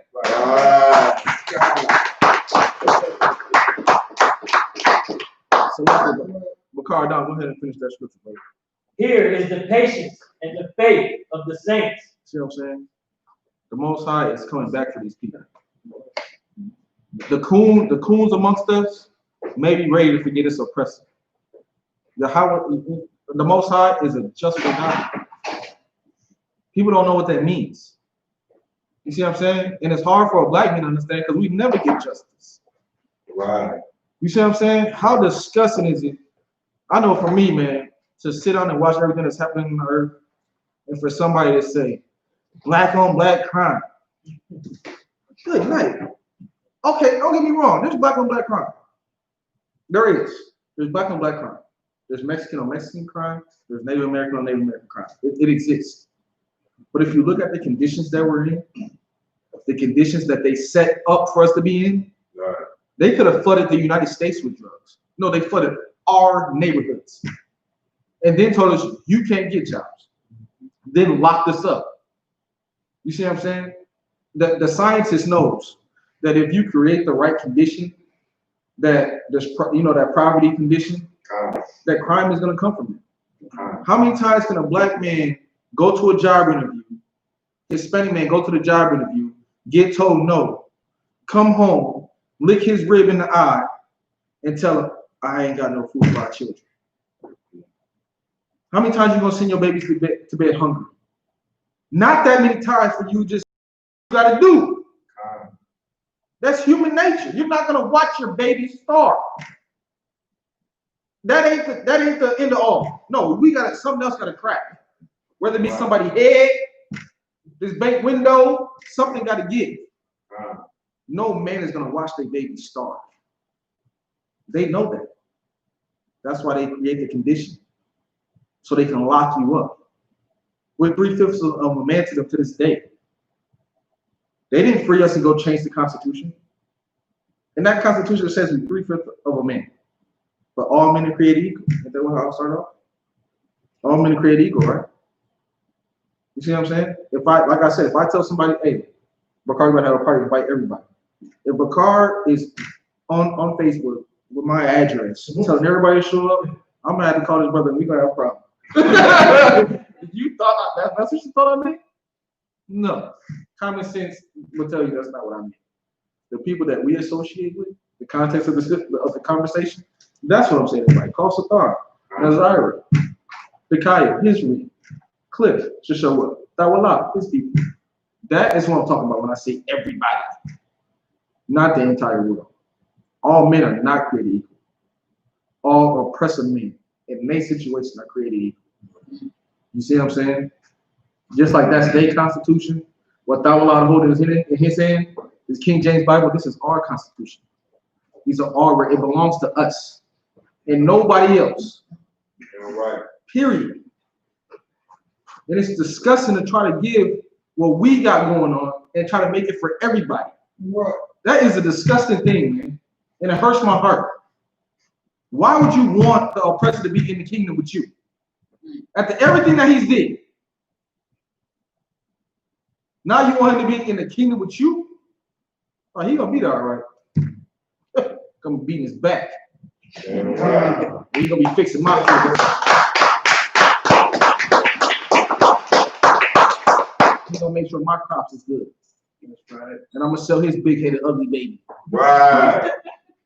Speaker 1: So Bakar, go ahead and finish that scripture, bro.
Speaker 9: Here is the patience and the faith of the saints.
Speaker 1: See what I'm saying? The Most High is coming back for these people. The coons amongst us may be ready to forget its oppressor. The Most High is a just God. People don't know what that means. You see what I'm saying? And it's hard for a black man to understand because we never get justice.
Speaker 4: Right.
Speaker 1: You see what I'm saying? How disgusting is it? I know for me, man, to sit down and watch everything that's happening on the earth and for somebody to say, black on black crime. Good night. Okay, don't get me wrong. There's black on black crime. There is. There's black on black crime. There's Mexican on Mexican crime. There's Native American on Native American crime. It exists. But if you look at the conditions that we're in, the conditions that they set up for us to be in, right. They could have flooded the United States with drugs. No, they flooded our neighborhoods. And then told us, you can't get jobs. Then locked us up. You see what I'm saying? The scientist knows that if you create the right condition, that there's, that poverty condition, that crime is going to come from it. How many times can a black man go to a job interview, Hispanic man go to the job interview, get told no, come home, lick his rib in the eye, and tell him, I ain't got no food for our children? How many times you gonna send your babies to bed hungry? Not that many times for you just gotta do. That's human nature. You're not gonna watch your baby starve. That ain't the end of all. No, something else gotta crack. Whether it be somebody's head, this bank window, something gotta give. No man is gonna watch their baby starve. They know that. That's why they create the condition. So they can lock you up. We're 3/5 of a man to them to this day. They didn't free us and go change the Constitution. And that Constitution says we're 3/5 of a man. But all men are created equal. Isn't that how I start off? All men are created equal, right? You see what I'm saying? If I tell somebody, hey, Bakar gonna have a party, invite everybody. If Bakar is on Facebook with my address, telling everybody to show up, I'm gonna have to call this brother and we're gonna have a problem. You thought that's what you thought I meant? No. Common sense will tell you that's not what I mean. The people that we associate with, the context of the conversation, that's what I'm saying. Like call Sathar, Nazira, Pikaya, Israel, Cliff, to show up. Tawala, his people. That is what I'm talking about when I say everybody, not the entire world. All men are not created equal. All oppressive men in many situations are created equal. You see what I'm saying? Just like that's their constitution, what Tawala holding in his hand is King James Bible. This is our constitution. These are our, it belongs to us. and nobody else.
Speaker 4: All right.
Speaker 1: Period. And it's disgusting to try to give what we got going on and try to make it for everybody.
Speaker 5: Right.
Speaker 1: That is a disgusting thing, man. And it hurts my heart. Why would you want the oppressor to be in the kingdom with you? After everything that he's did. Now you want him to be in the kingdom with you? Oh, he gonna be there, all right. Come beating his back.
Speaker 4: Right.
Speaker 1: He's gonna be fixing my food. He's gonna make sure my crops is good. That's right. And I'm gonna sell his big-headed ugly baby.
Speaker 4: Right.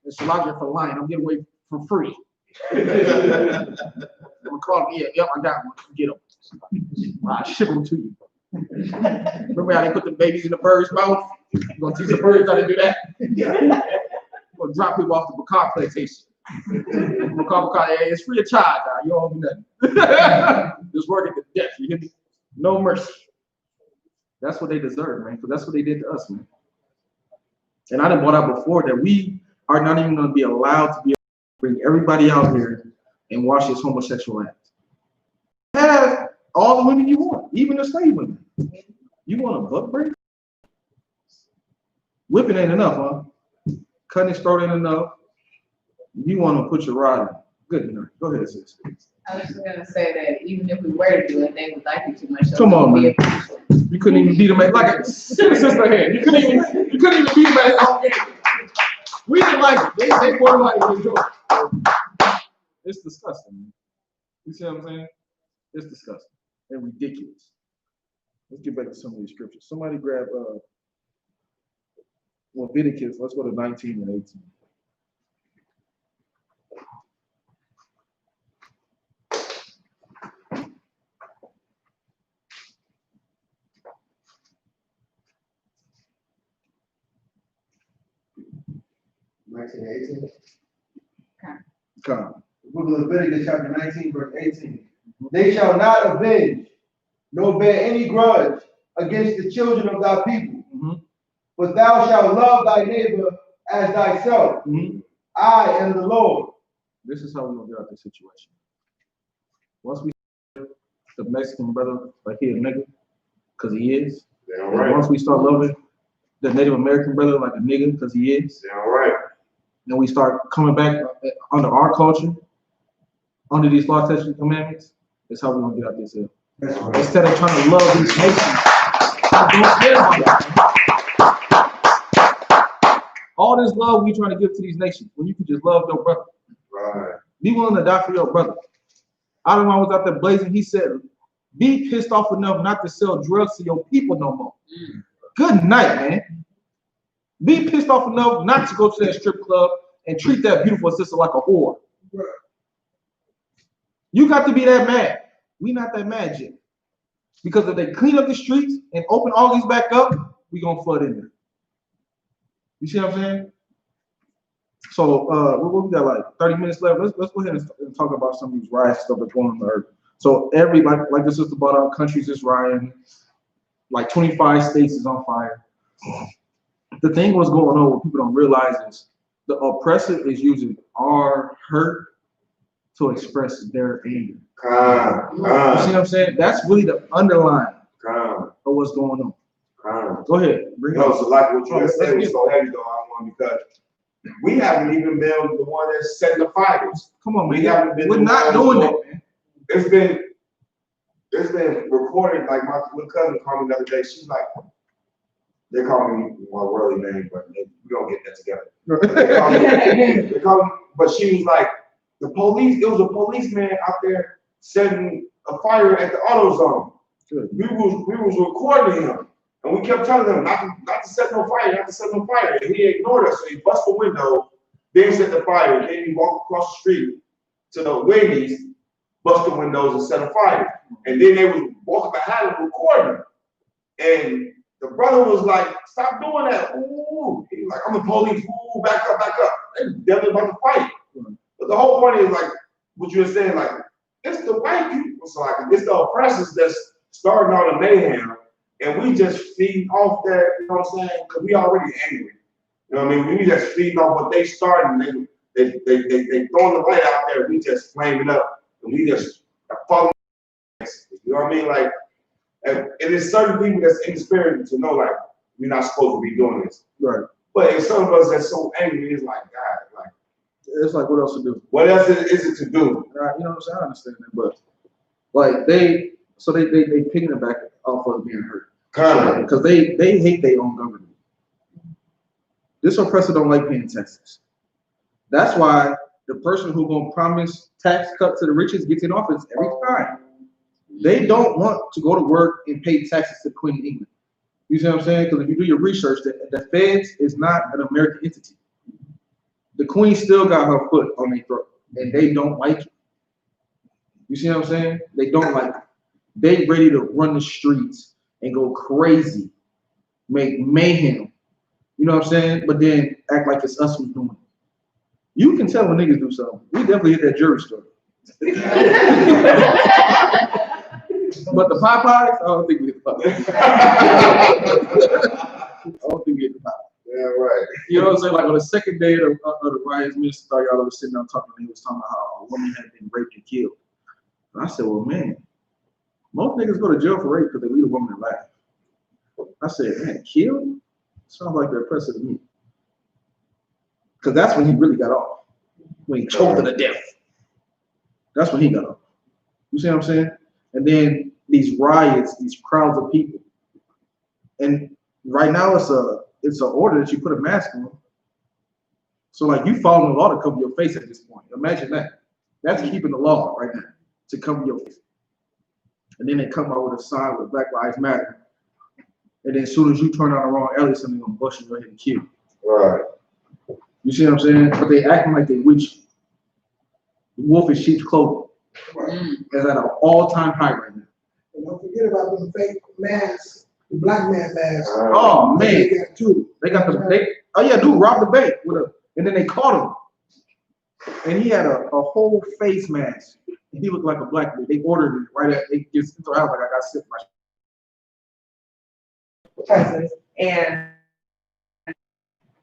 Speaker 1: And Shalom for lying. I'm getting away for free. I'm gonna call me. Yep, I got one. Get them. I'll ship them to you. Remember how they put the babies in the bird's mouth? You gonna teach the birds how to do that? You're gonna drop people off the pecan plantation. Pecan, it's free of charge, you don't do nothing. Just working to death, you hear me? No mercy. That's what they deserve, man, because that's what they did to us, man. And I done brought out before that we are not even gonna be allowed to be able to bring everybody out here and watch this homosexual act. Have all the women you want, even the slave women. You want a butt break? Whipping ain't enough, huh? Cutting his throat ain't enough. You want to put your rod in. Good enough. Go ahead, sis.
Speaker 3: I was just gonna say that even if we were to do it, they would like it too much. So
Speaker 1: Come on, man. You couldn't even beat him at like a sister hand. You couldn't even beat him at his own game. We didn't like it. They were like it. It's disgusting, man. You see what I'm saying? It's disgusting and ridiculous. Let's get back to some of these scriptures. Somebody grab Leviticus. Let's go to 19 and 18.
Speaker 6: Come. The book of Leviticus, chapter 19, verse 18. They shall not avenge, nor bear any grudge against the children of thy people. But thou shalt love thy neighbor as thyself. I am the Lord.
Speaker 1: This is how we're gonna get out of this situation. Once we the Mexican brother like he a nigga, because he is.
Speaker 4: Yeah, right.
Speaker 1: Once we start loving the Native American brother like a nigga, because he is.
Speaker 4: Yeah, right.
Speaker 1: Then we start coming back under our culture, under these law, statutes, and commandments. That's how we're gonna get out this hill. Right. Instead of trying to love these nations, don't care about that. All this love we trying to give to these nations, when you can just love your brother.
Speaker 4: Right.
Speaker 1: Be willing to die for your brother. Adonai was out there blazing. He said, be pissed off enough not to sell drugs to your people no more. Good night, man. Be pissed off enough not to go to that strip club and treat that beautiful sister like a whore. You got to be that mad. We not that mad yet. Because if they clean up the streets and open all these back up, we gonna flood in there. You see what I'm saying? So we got like 30 minutes left. Let's go ahead and talk about some of these riots stuff that's going on the earth. So like the sister brought out, countries is rioting, like 25 states is on fire. The thing what's going on, what people don't realize is the oppressor is using our hurt to express their anger. You see what I'm saying? That's really the underline of what's going on. Go ahead. Bring it up.
Speaker 4: So like what you just said was so heavy though, I want because we haven't even been the one that's setting the fires.
Speaker 1: Come on, man.
Speaker 4: We haven't been.
Speaker 1: We're not doing that, man.
Speaker 4: It's been recorded. Like my little cousin called me the other day. She's like, they call me my worldly name, but we don't get that together. They call me, but she was like, the police. It was a policeman out there setting a fire at the AutoZone.
Speaker 1: Good.
Speaker 4: We was recording him. And we kept telling him not to set no fire, not to set no fire. And he ignored us. So he bust the window, then set the fire. Then he walked across the street to the Wendy's, bust the windows and set a fire. And then they was walking behind him recording. And the brother was like, stop doing that. Ooh. He was like, I'm the police. Ooh, back up, back up. They definitely about to fight. But the whole point is like what you were saying, like, it's the white people. So like it's the oppressors that's starting all the mayhem. And we just feed off that, you know what I'm saying? Because we already angry. You know what I mean? We just feeding off what they started. they throwing the light out there, we just flaming up, and we just falling. You know what I mean? Like, and there's certain people that's in the spirit to know, like, we're not supposed to be doing this.
Speaker 1: Right.
Speaker 4: But in some of us that's so angry, it's like, God, like,
Speaker 1: it's like, what else to do?
Speaker 4: What else is it to do?
Speaker 1: You know what I'm saying? I understand that, but like they picking it back off of being hurt. Because they hate their own government. This oppressor don't like paying taxes. That's why the person who gonna promise tax cut to the richest gets in office every time. They don't want to go to work and pay taxes to Queen of England. You see what I'm saying? Because if you do your research, the feds is not an American entity. The Queen still got her foot on their throat, and they don't like it. You see what I'm saying? They don't like it. They ready to run the streets and go crazy, make mayhem. You know what I'm saying? But then act like it's us who's doing it. You can tell when niggas do something. We definitely hit that jury story. But the Popeyes, I don't think we hit the Popeyes. I don't think we hit the Popeyes.
Speaker 4: Yeah, right.
Speaker 1: You know what I'm saying? Like on the second day of the riots, me and Star, y'all was sitting down talking, and he was talking about how a woman had been raped and killed. And I said, well, man, most niggas go to jail for rape because they leave a woman alive. I said, man, killed? Sounds like they're oppressive to me. Because that's when he really got off. When he choked her to death. That's when he got off. You see what I'm saying? And then these riots, these crowds of people. And right now it's an order that you put a mask on. So like you following the law to cover your face at this point. Imagine that. That's keeping the law right now, to cover your face. And then they come out with a sign with Black Lives Matter. And then as soon as you turn on the wrong alley, something gonna bust you right and kill you.
Speaker 4: Right.
Speaker 1: You see what I'm saying? But they acting like they with you. The wolf in sheep's clothing. Is at an all-time high right now.
Speaker 5: And don't forget about them fake masks, the black man masks.
Speaker 1: Oh man,
Speaker 5: They got two.
Speaker 1: They got the oh yeah, dude robbed the bank and then they caught him. And he had a whole face mask. And he looked like a black man. They ordered it right at they just into the house like I got sick my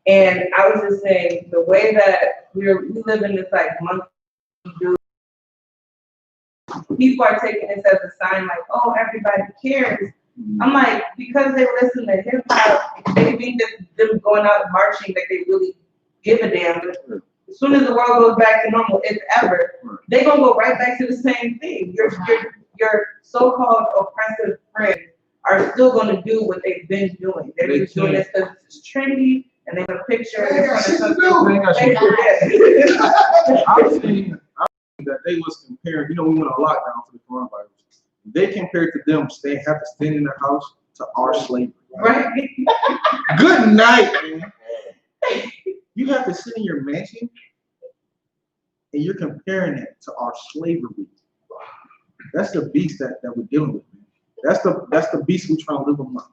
Speaker 7: and I was just saying the way that we live in this like monkey do. People are taking this as a sign like, oh, everybody cares. I'm like, because they listen to hip hop, they think that them going out and marching that they really give a damn. But as soon as the world goes back to normal, if ever, they're gonna go right back to the same thing. Your so-called oppressive friends are still gonna do what they've been doing. They're just doing this because it's trendy and they want a picture in front of something.
Speaker 1: I've seen that they was comparing, you know, we went on lockdown for the coronavirus. They compared to them have to stand in their house to our slavery.
Speaker 7: Right.
Speaker 1: Good night, man. You have to sit in your mansion and you're comparing it to our slavery. That's the beast that we're dealing with, man. That's the beast we're trying to live amongst.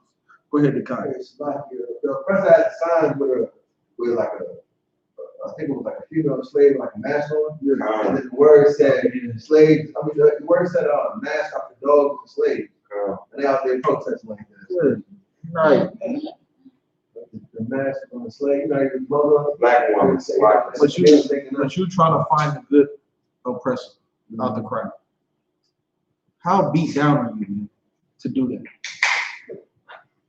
Speaker 1: Go ahead, Dekai.
Speaker 8: It's like the oppressor had a sign with like I think it was like a female slave, like a mask on. And then the word said, slaves, the word said, mask off the dogs and slaves. And they out there protesting like that.
Speaker 1: Right.
Speaker 8: The mask on the slave, you know, your mother,
Speaker 4: Black woman.
Speaker 1: But you trying to find the good oppressor out the crowd. How beat down are you, man, to do that?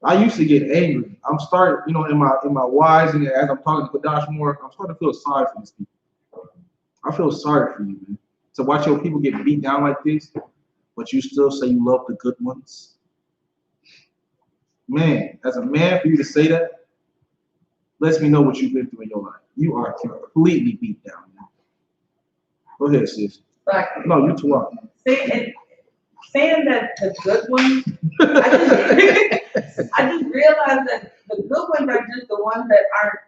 Speaker 1: I used to get angry. I'm starting, you know, in my whys, and as I'm talking to Kadash more, I'm starting to feel sorry for these people. I feel sorry for you, man. To watch your people get beat down like this, but you still say you love the good ones. Man, as a man, for you to say that, lets me know what you've been through in your life. You are completely beat down, man. Go ahead, sis. No, you too are.
Speaker 7: Saying that the good ones, I just realized that the good ones are just the ones that aren't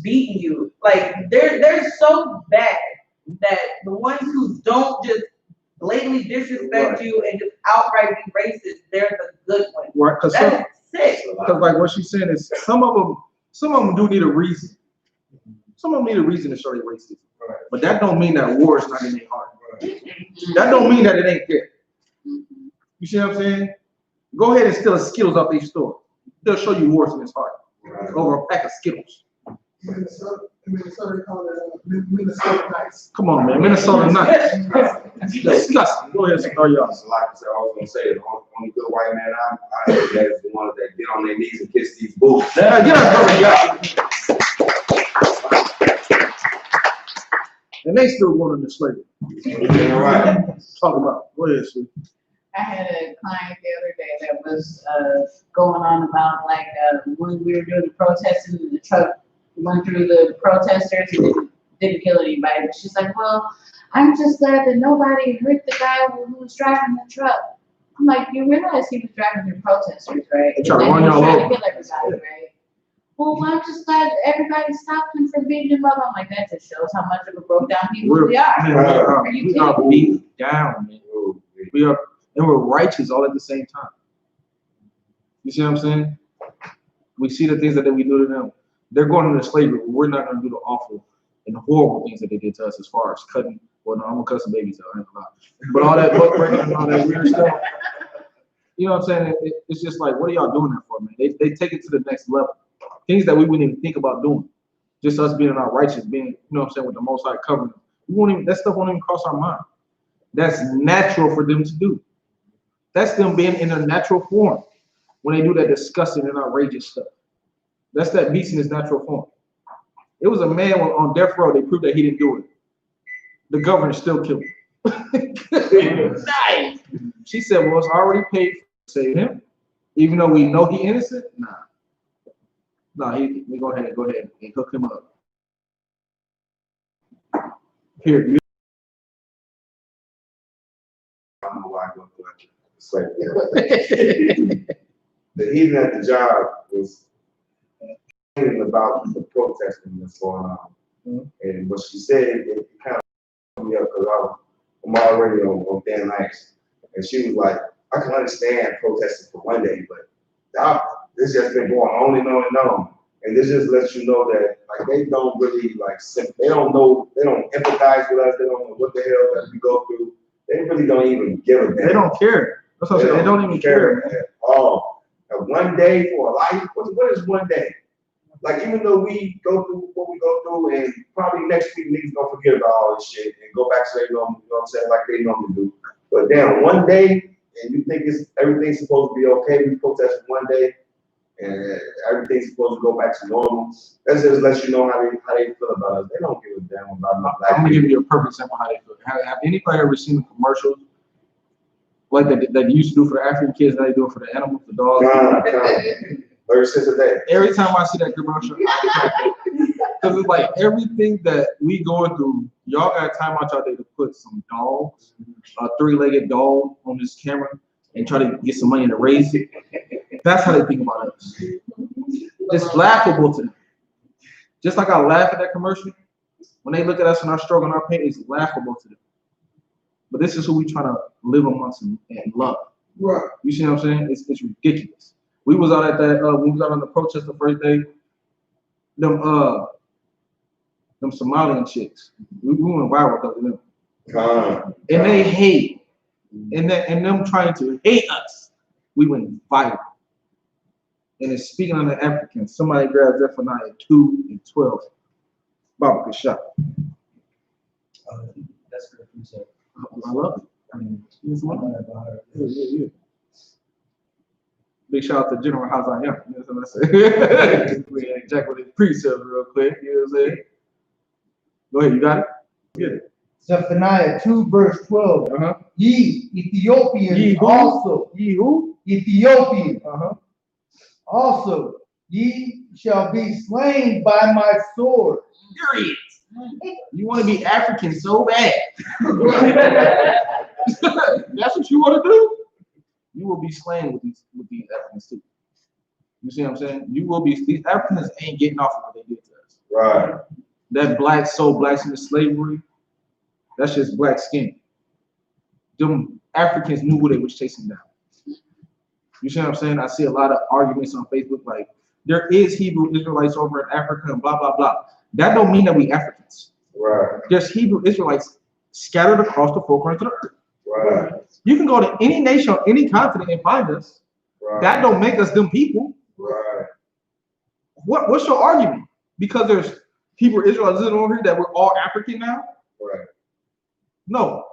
Speaker 7: beating you. Like they're so bad that the ones who don't just blatantly disrespect you and just outright be racist, they're the good ones.
Speaker 1: Right? Because
Speaker 7: sick.
Speaker 1: Because like what she's saying is some of them do need a reason. Some of them need a reason to show their racism. Right. But that don't mean that war is not in their heart. Right. That don't mean that it ain't there. You see what I'm saying? Go ahead and steal a Skittles off their store. They'll show you wars in his heart over a pack of Skittles.
Speaker 5: Minnesota, they call it Minnesota Nights.
Speaker 1: Come on, man. Minnesota Nights. Disgusting. Go ahead, y'all.
Speaker 4: Like I said, I was gonna say, the only good white man I have that is the ones that get on their knees and kiss these boots.
Speaker 1: And they still going into slavery.
Speaker 4: Right.
Speaker 1: Talk about. Go ahead, Sue.
Speaker 3: I had a client the other day that was going on about like when we were doing the protesting and the truck went through the protesters and didn't kill anybody. But she's like, well, I'm just glad that nobody hurt the guy who was driving the truck. I'm like, you realize he was driving through protesters, right?
Speaker 1: They trying to run y'all
Speaker 3: trying
Speaker 1: over.
Speaker 3: to kill everybody, right? Well, I'm just glad everybody stopped him from beating him up. I'm like, that just shows how much of a broke down people we are. Are you
Speaker 1: We are
Speaker 3: kidding
Speaker 1: beat down, man. We are, and we're righteous all at the same time. You see what I'm saying? We see the things that we do to them. They're going into slavery. We're not going to do the awful and the horrible things that they did to us as far as cutting. Well, no, I'm going to cut some babies out. I ain't gonna lie. But all that butt breaking and all that weird stuff. You know what I'm saying? It's just like, what are y'all doing that for, man? They take it to the next level. Things that we wouldn't even think about doing. Just us being in our righteous, being, you know what I'm saying, with the Most High covering. That stuff won't even cross our mind. That's natural for them to do. That's them being in their natural form when they do that disgusting and outrageous stuff. That's that beast in his natural form. It was a man on death row. They proved that he didn't do it. The governor still killed him. Nice. She said, well, it's already paid to save him. Even though we know he innocent? Nah, we go ahead and hook him up. Here, you.
Speaker 4: I don't know why I go through it. It's like, the heathen at the job was complaining about the protesting that's going on. And what she said, it kind of put me up because I'm already on thin ice. And she was like, I can understand protesting for one day, but this just been going on and on and on. And this just lets you know that like they don't really like they don't know, they don't empathize with us, they don't know what the hell that we go through. They really don't even give a damn.
Speaker 1: They don't care. That's what I'm saying. They don't even care
Speaker 4: at all. One day for a life, what is one day? Like, even though we go through what we go through, and probably next week niggas gonna forget about all this shit and go back to their normal, you know what I'm saying, like they normally do. But damn, one day, and you think everything's supposed to be okay, we protest one day, and everything's supposed to go back to normal. That just lets you know how they feel about us. They don't give a damn about no black
Speaker 1: I'm gonna give you a perfect example how they feel. Have anybody ever seen the commercials like that used to do for the African kids, now they do it for the animals, the dogs?
Speaker 4: Ever since a day.
Speaker 1: Every time I see that commercial, because it's like everything that we going through, y'all got time out y'all day to put some dogs, a three-legged dog on this camera and try to get some money to raise it. That's how they think about us. It's laughable to them. Just like I laugh at that commercial, when they look at us and our struggle and our pain, it's laughable to them. But this is who we trying to live amongst and love.
Speaker 5: Right.
Speaker 1: You see what I'm saying? It's ridiculous. We was out at that. We was out on the protest the first day. Them Somalian chicks. We went viral because of them. And they hate, and them trying to hate us. We went viral. And it's speaking on the Africans. Somebody grabbed Zephaniah 2 and 12. Baba could shot.
Speaker 9: That's good.
Speaker 1: I love it. I mean, yeah. Big shout out to General House I Am. You know what I'm saying? We ain't jack with his precepts real quick. You know what I'm saying? Go ahead, you got it? Get it.
Speaker 6: Zephaniah 2 verse 12. Ye Ethiopians
Speaker 1: Ye who?
Speaker 6: also.
Speaker 1: Ye who?
Speaker 6: Ethiopians. Also, ye shall be slain by my sword.
Speaker 1: Period. You want to be African so bad. That's what you want to do? You will be slain with these Africans too. You see what I'm saying? You will be. These Africans ain't getting off of what they did to us.
Speaker 4: Right.
Speaker 1: That blacks into slavery, that's just black skin. Them Africans knew who they was chasing down. You see what I'm saying? I see a lot of arguments on Facebook like, there is Hebrew Israelites over in Africa and blah, blah, blah. That don't mean that we Africans.
Speaker 4: Right.
Speaker 1: There's Hebrew Israelites scattered across the four corners of the earth.
Speaker 4: Right.
Speaker 1: You can go to any nation on any continent and find us. Right. That don't make us them people.
Speaker 4: Right.
Speaker 1: What's your argument? because there's Hebrew Israelites over here that we're all African now?
Speaker 4: Right.
Speaker 1: No.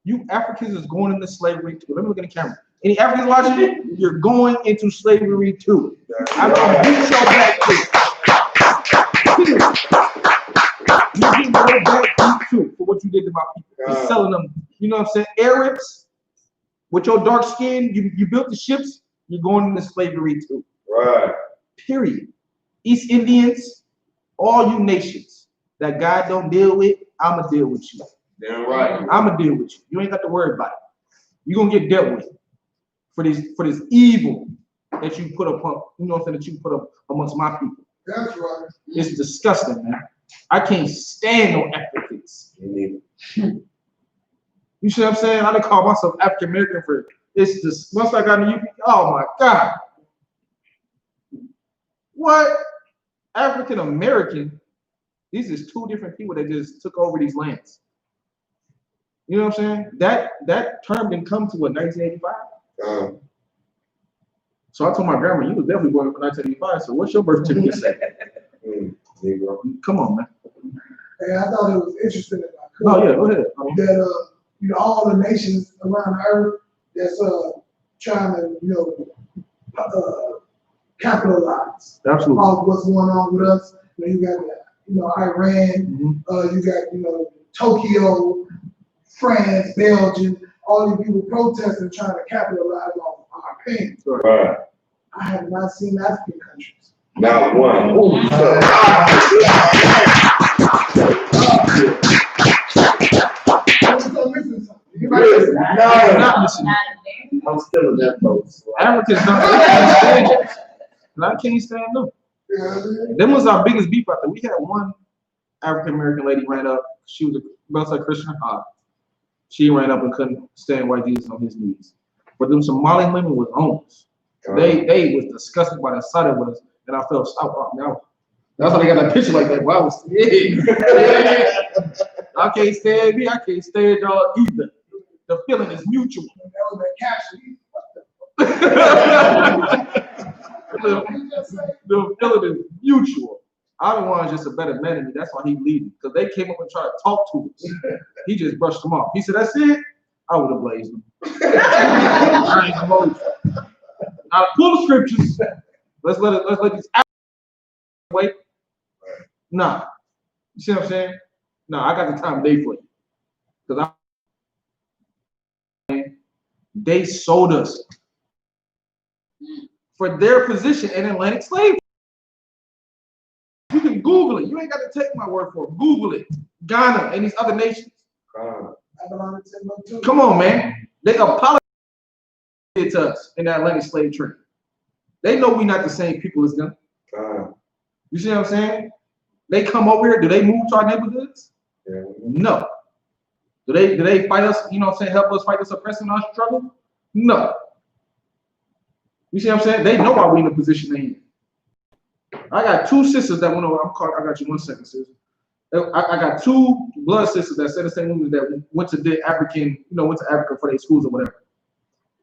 Speaker 1: You Africans is going into slavery too. Let me look at the camera. Any Africans watching it? You're going into slavery too. I'm gonna beat your back too. You're getting your back beat too for what you did to my people. You're selling them, you know what I'm saying? Arabs, with your dark skin, you built the ships, you're going into slavery too.
Speaker 4: Right.
Speaker 1: Period. East Indians, all you nations that God don't deal with, I'ma deal with you.
Speaker 4: Damn right.
Speaker 1: I'ma deal with you. You ain't got to worry about it. You're gonna get dealt with for this evil that you put upon, you know what I'm saying, that you put up amongst my people.
Speaker 5: That's right.
Speaker 1: It's disgusting, man. I can't stand no Africans.
Speaker 4: Me
Speaker 1: You see what I'm saying? I done call myself African American for it's just once I got in the U.P. Oh my God. What? African American? These is two different people that just took over these lands. You know what I'm saying? That term didn't come to what, 1985? So I told my grandma, you was definitely born in 1985. So what's your birth certificate say? Come on, man.
Speaker 5: And I thought it was interesting that I could.
Speaker 1: Oh yeah, go ahead.
Speaker 5: That you know, all the nations around the earth that's trying to, capitalize
Speaker 1: Absolutely.
Speaker 5: on what's going on with us. You got Iran, you got Tokyo, France, Belgium, all these people protesting trying to capitalize on our pain.
Speaker 4: Right.
Speaker 5: I have not seen African countries.
Speaker 4: Not one. I'm still in that boat.
Speaker 1: Africans don't. I can't stand them. Them was our biggest beef out there. We had one African American lady ran up. She was a Christian. She ran up and couldn't stand white Jesus on his knees. But them Somali women was on us. They was disgusted by the sight of us, and I felt now. That's why they got that picture like that. Well, I was I can't stand me. I can't stand y'all either. The feeling is mutual. The feeling is mutual. I don't want just a better man than me. That's why he leaving. Because they came up and tried to talk to us. He just brushed them off. He said, "That's it." I would have blazed him. I ain't supposed to. Now pull the scriptures. Let's let these wait. Nah. You see what I'm saying? Nah, I got the time of day for you. Because they sold us for their position in Atlantic slavery. You can Google it. You ain't got to take my word for it. Google it. Ghana and these other nations. Come on, man. They apologized to us in the Atlantic slave trade. They know we're not the same people as them. You see what I'm saying? They come over here. Do they move to our neighborhoods? Yeah. No. Do they fight us? You know what I'm saying? Help us fight this oppression and our struggle? No. You see what I'm saying? They know why we in the position they in. I got two sisters that went over. I got you 1 second, sis. I got two blood sisters that said the same women that went to went to Africa for their schools or whatever.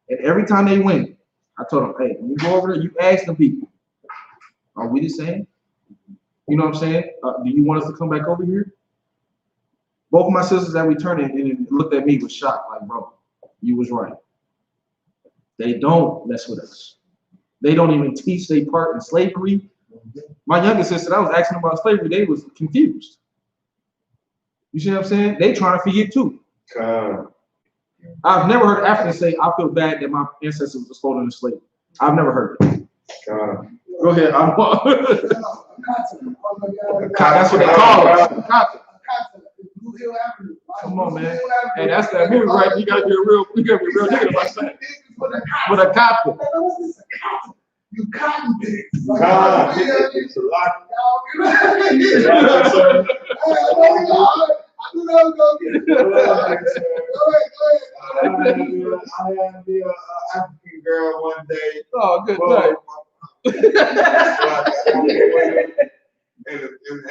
Speaker 1: And every time they went, I told them, hey, when you go over there, you ask the people, are we the same? You know what I'm saying? Do you want us to come back over here? Both of my sisters that returned and looked at me with shock, like, bro, you was right. They don't mess with us. They don't even teach their part in slavery. My youngest sister, I was asking about slavery, they was confused. You see what I'm saying? They trying to forget too. I've never heard Africans say, I feel bad that my ancestors were sold into slavery. I've never heard it. Go ahead. That's what they call it. Come on, man. Hey, that's that movie, right? You gotta be a real nigga like that. With a copter.
Speaker 5: You cotton picks.
Speaker 4: It's a lot.
Speaker 5: I knew that was going to get it.
Speaker 4: I had to be an African girl one day.
Speaker 1: Oh, good night.
Speaker 4: And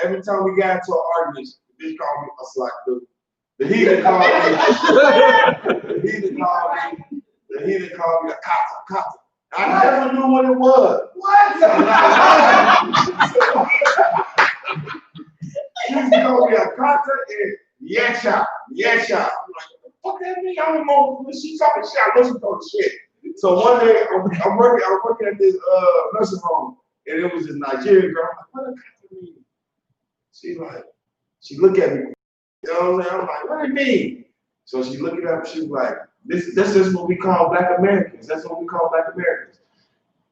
Speaker 4: every time we got into an argument, they called me a slack dude. The heathen called me. The heathen called me a copper. I never knew what it was. What? She used to call me a Kata and Yesha. I'm like, what that mean? I don't know when she talking shit. I know she talking shit. So one day I'm working at this nursing home, and it was this Nigerian girl. I'm like, what does Kata mean? She looked at me. You know what I'm saying? I'm like, what do you mean? So she looked it up. She was like, this is what we call Black Americans. That's what we call Black Americans.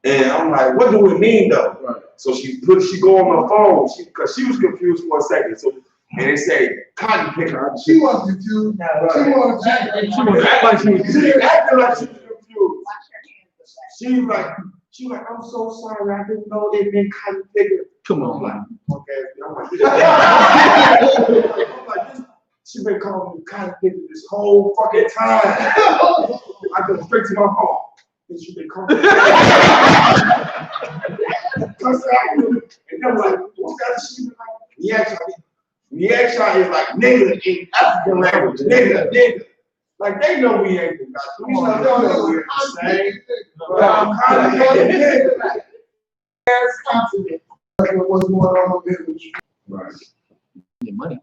Speaker 4: And I'm like, what do it mean though? Right. So she go on my phone because she was confused for a second. So and they say cotton picker.
Speaker 5: She wasn't confused. She was
Speaker 4: acting like she was confused. She was like, I'm so sorry, I didn't know it meant cotton picker. Come on, like, okay. I'm like, she been calling me cotton picker this whole fucking time. I go straight to my phone. And she been calling me. And I'm like, what's that shit like? Niaksha is like nigga in African language. Nigga. Like they know we ain't the guys. We know we're the same.
Speaker 5: What's going on with it?
Speaker 1: Right. Get money.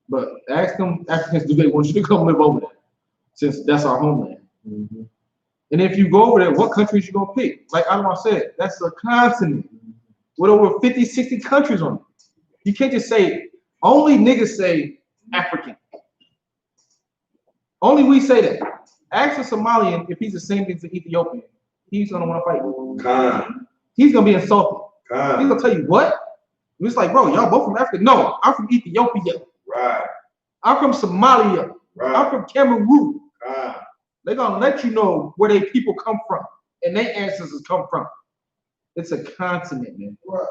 Speaker 1: But ask them Africans, do they want you to come live over there? Since that's our homeland. Mm-hmm. And if you go over there, what countries you gonna pick? Like I said, that's a continent with over 50, 60 countries on it. You can't just say, only niggas say African. Only we say that. Ask a Somalian if he's the same thing as an Ethiopian. He's gonna want to fight. He's gonna be insulted. He's gonna tell you what? It's like, bro, y'all both from Africa. No, I'm from Ethiopia.
Speaker 4: Right.
Speaker 1: I'm from Somalia.
Speaker 4: Right.
Speaker 1: I'm from Cameroon.
Speaker 4: Right.
Speaker 1: They're gonna let you know where their people come from and their ancestors come from. It's a continent, man. Right.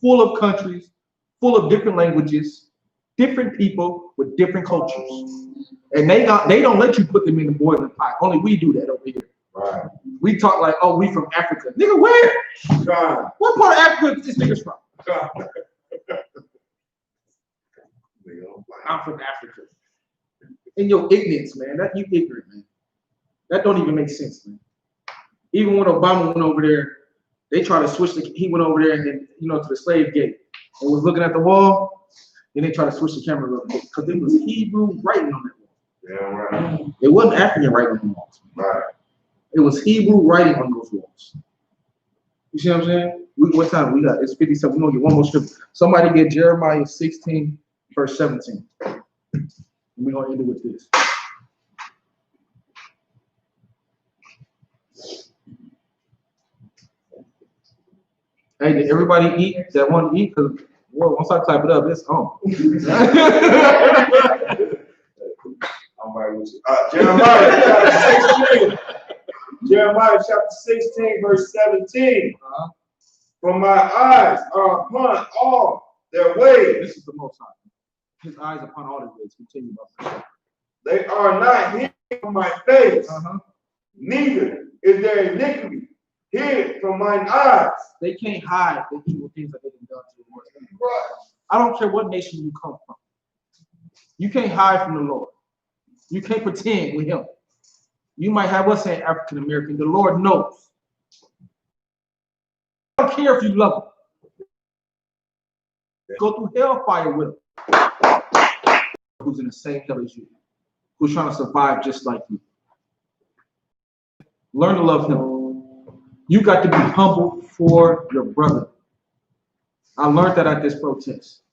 Speaker 1: Full of countries, full of different languages, different people with different cultures. And they don't let you put them in the boiling pot. Only we do that over here.
Speaker 4: Right.
Speaker 1: We talk like, oh, we from Africa. Nigga, where?
Speaker 4: God.
Speaker 1: What part of Africa is this niggas from?
Speaker 4: God.
Speaker 1: I'm from Africa. And your ignorance, man. That you ignorant, man. That don't even make sense, man. Even when Obama went over there, they tried to switch he went over there and then, to the slave gate and was looking at the wall, and they tried to switch the camera real quick because it was Hebrew writing on that wall.
Speaker 4: Yeah, right.
Speaker 1: It wasn't African writing on the walls.
Speaker 4: Right.
Speaker 1: It was Hebrew writing on those walls. You see what I'm saying? What time we got? It's 57. We're gonna get one more scripture. Somebody get Jeremiah 16, verse 17. And we're gonna end it with this. Hey, did everybody eat that want to eat? Because once I type it up, it's on.
Speaker 4: I'm right with you. Jeremiah chapter 16, verse 17. For my eyes are upon all their ways.
Speaker 1: This is the Most High. His eyes upon all their ways. Continue.
Speaker 4: They are not hid from my face. Neither is there iniquity hid from mine eyes.
Speaker 1: They can't hide the evil things that they've done to the Lord. I don't care what nation you come from. You can't hide from the Lord. You can't pretend with him. You might have us saying African American. The Lord knows. I don't care if you love him. Go through hellfire with him. Who's in the same hell as you. Who's trying to survive just like you. Learn to love him. You got to be humble for your brother. I learned that at this protest.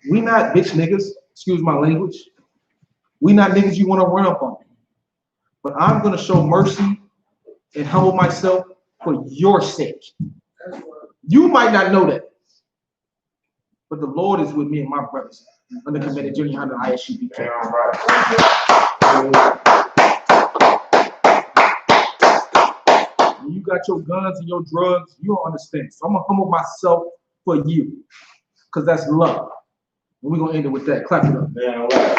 Speaker 1: We not bitch niggas, excuse my language. We not niggas you want to run up on. But I'm going to show mercy and humble myself for your sake. You might not know that. But the Lord is with me and my brothers under Commander Junior Hunter I.S.U.P.K. When you got your guns and your drugs, you don't understand. So I'm going to humble myself for you. Because that's love. And we're going to end it with that. Clap it up.
Speaker 4: Yeah, all right.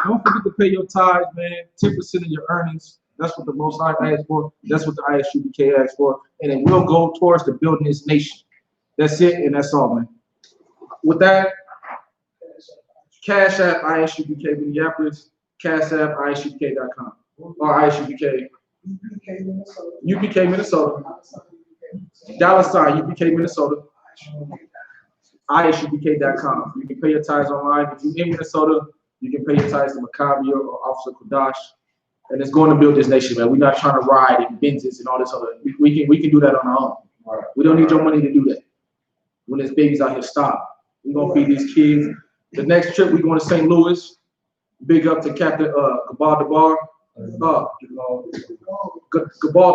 Speaker 1: Don't forget to pay your tithes, man. 10% of your earnings. That's what the Most High asks for. That's what the I.S.U.P.K. asks for. And it will go towards the building this nation. That's it, and that's all, man. With that, Cash App I.S.U.P.K. Minneapolis, Cash App ISUPK.com or I.S.U.P.K. U.P.K, Minnesota. $ U.P.K, Minnesota. I.S.U.P.K.com. You can pay your tithes online. If you're in Minnesota, you can pay your tithes to Maccabi or Officer Kudash. And it's going to build this nation, man. We're not trying to ride in Benzes and all this other. We can do that on our own. Right. We don't need your money to do that. When there's babies out here, stop. We're gonna feed these kids. The next trip we're going to St. Louis. Big up to Captain Gabal Debar. Gabal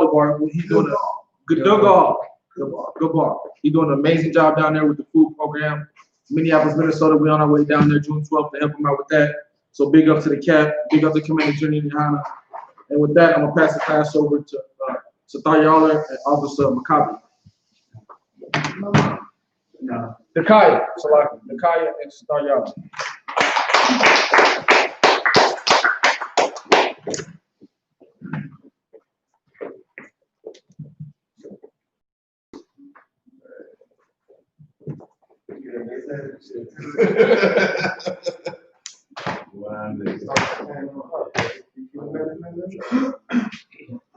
Speaker 1: Debar. He's doing Gabar. He's doing an amazing job down there with the food program. Minneapolis, Minnesota. We're on our way down there June 12th to help him out with that. So big up to the cap. Big up to Commander General YAHANNA. And with that, I'm gonna pass the class over to Taryala and Officer Maccabi. No. Nakaya, Salaki. Nakaya and Taryala.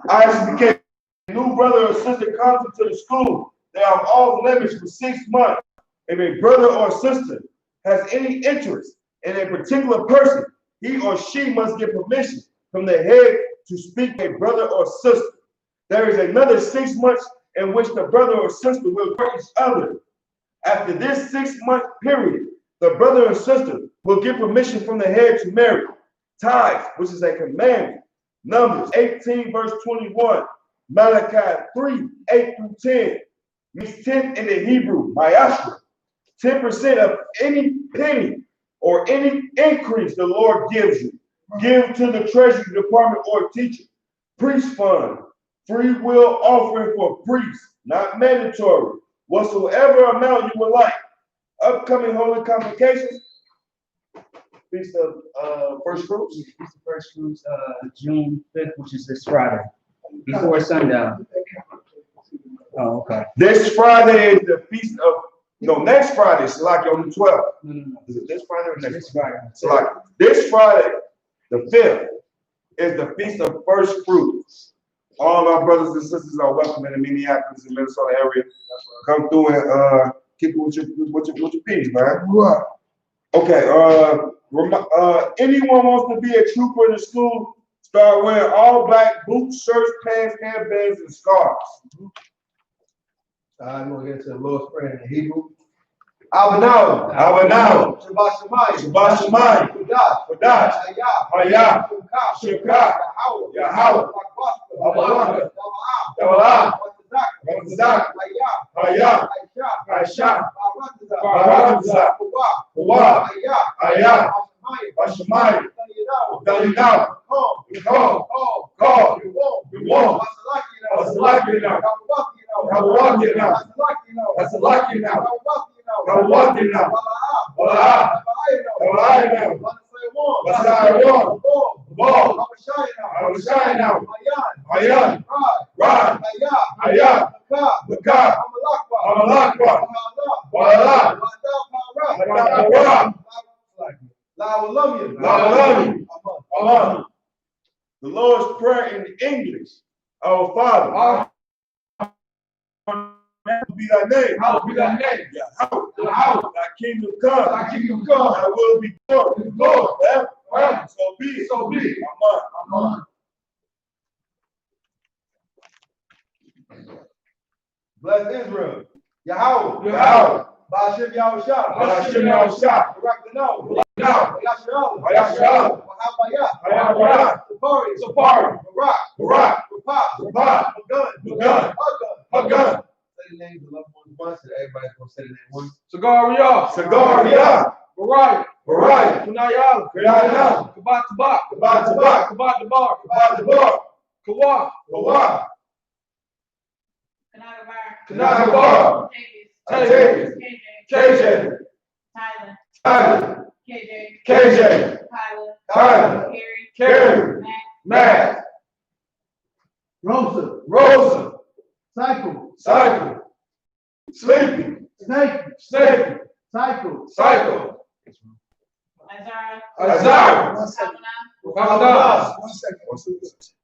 Speaker 4: I.S.U.P.K. new brother or sister comes into the school. They are off limits for 6 months. If a brother or sister has any interest in a particular person, he or she must get permission from the head to speak to a brother or sister. There is another 6 months in which the brother or sister will court each other. After this 6-month period, the brother and sister will get permission from the head to marry. Tithes, which is a commandment. Numbers 18 verse 21. Malachi 3, 8 through 10. Means 10 in the Hebrew, Mayashra. 10% of any penny or any increase the Lord gives you. Give to the treasury department or teacher. Priest fund. Free will offering for priests, not mandatory. Whatsoever amount you would like. Upcoming holy convocations. Feast of First Fruits.
Speaker 10: Feast of First Fruits, June 5th, which is this Friday, before sundown. Oh, okay.
Speaker 4: This Friday is the feast of, next Friday, Salaki on the 12th.
Speaker 10: No.
Speaker 4: Is it this Friday or next?
Speaker 10: This Friday.
Speaker 4: Salaki. This Friday, the 5th, is the Feast of First Fruits. All our brothers and sisters are welcome in the Minneapolis and Minnesota area. Come through and keep it with your peace, man.
Speaker 5: Right.
Speaker 4: Okay, anyone wants to be a trooper in the school, start wearing all black boots, shirts, pants, handbands, and scarves.
Speaker 8: I'm going to get to the Lord's Prayer in Hebrew.
Speaker 4: Avanau,
Speaker 8: Shabbat Shemayim,
Speaker 4: Shabbat Shemayim, Kodash, I.S.U.P.K, Shukah, Yahweh, Abalaka, Dabalah, Ramazak, I.S.U.P.K, Barakazah, Kawah, Ayah, Bashamayim, Dalinau, Call, you won't, that's lucky now. Have a lucky now. That's a lucky now. Have a lucky now. Well, I know. What's I want? Ball. I'm shy now. Ayan. Rod. Ayah. Maka. I'm a lakwa. Wala. The Lord's Prayer in English. Our Father. Hallowed be thy name.
Speaker 1: Hallowed be thy name.
Speaker 4: Yahweh. Thy kingdom come. Thy will be done. Forever. So be it. Amen.
Speaker 8: Bless Israel. Yahweh. Ba'ashem Yahushua. Barakatano.
Speaker 4: Ayah. Sapari. Barak. Magun.
Speaker 8: Say the names of loved ones once, and everybody's going to say the name once.
Speaker 1: Sagaria. Bariah. Kunayala. Kabat Tabak. Kawah.
Speaker 3: Kanagabar.
Speaker 4: Davis. KJ.
Speaker 3: Tyler.
Speaker 4: KJ.
Speaker 3: Tyler.
Speaker 4: Carrie. Matt.
Speaker 6: Rosa. Cycle.
Speaker 4: Sleepy.
Speaker 6: Snake.
Speaker 4: Snake.
Speaker 6: Cycle.
Speaker 4: Cycle.
Speaker 5: Isaiah. 1 second. 1 second.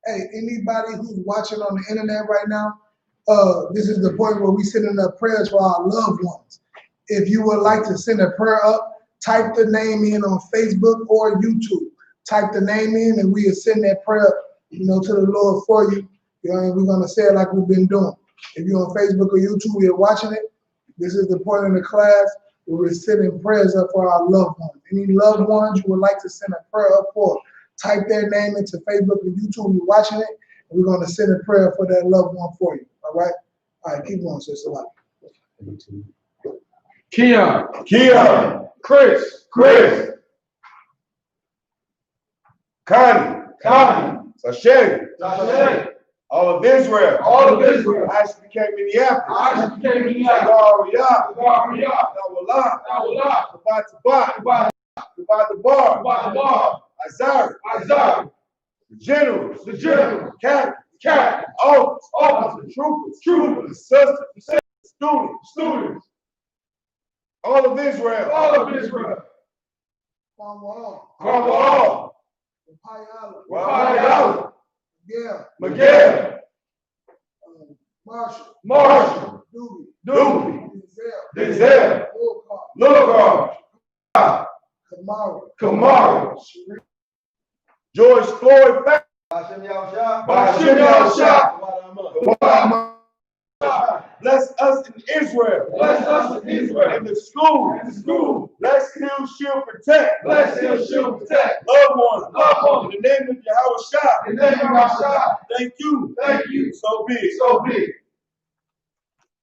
Speaker 5: Hey, anybody who's watching on the internet right now, this is the point where we sending up prayers for our loved ones. If you would like to send a prayer up, type the name in on Facebook or YouTube. Type the name in and we will send that prayer, to the Lord for you. And we're gonna say it like we've been doing. If you're on Facebook or YouTube, we're watching it. This is the point in the class where we're sending prayers up for our loved ones. Any loved ones you would like to send a prayer up for, type their name into Facebook and YouTube. We're watching it, and we're gonna send a prayer for that loved one for you. All right? All right, keep going, sister.
Speaker 4: Keon, Chris, Connie, Sashay, all of Israel, I.S.U.P.K Minneapolis, Divide the bar, Isaiah, the generals, captains, officers, troopers, sisters, students, all of Israel, Kwamwa'al, Wapayala, Miguel, Marshall, Doobie, Denzel, Lilgar, Kamara, George Floyd, bless us in Israel. In the school. Bless, heal, shield, protect. Loved ones. In the name of YAHANNA. Thank you. So be it.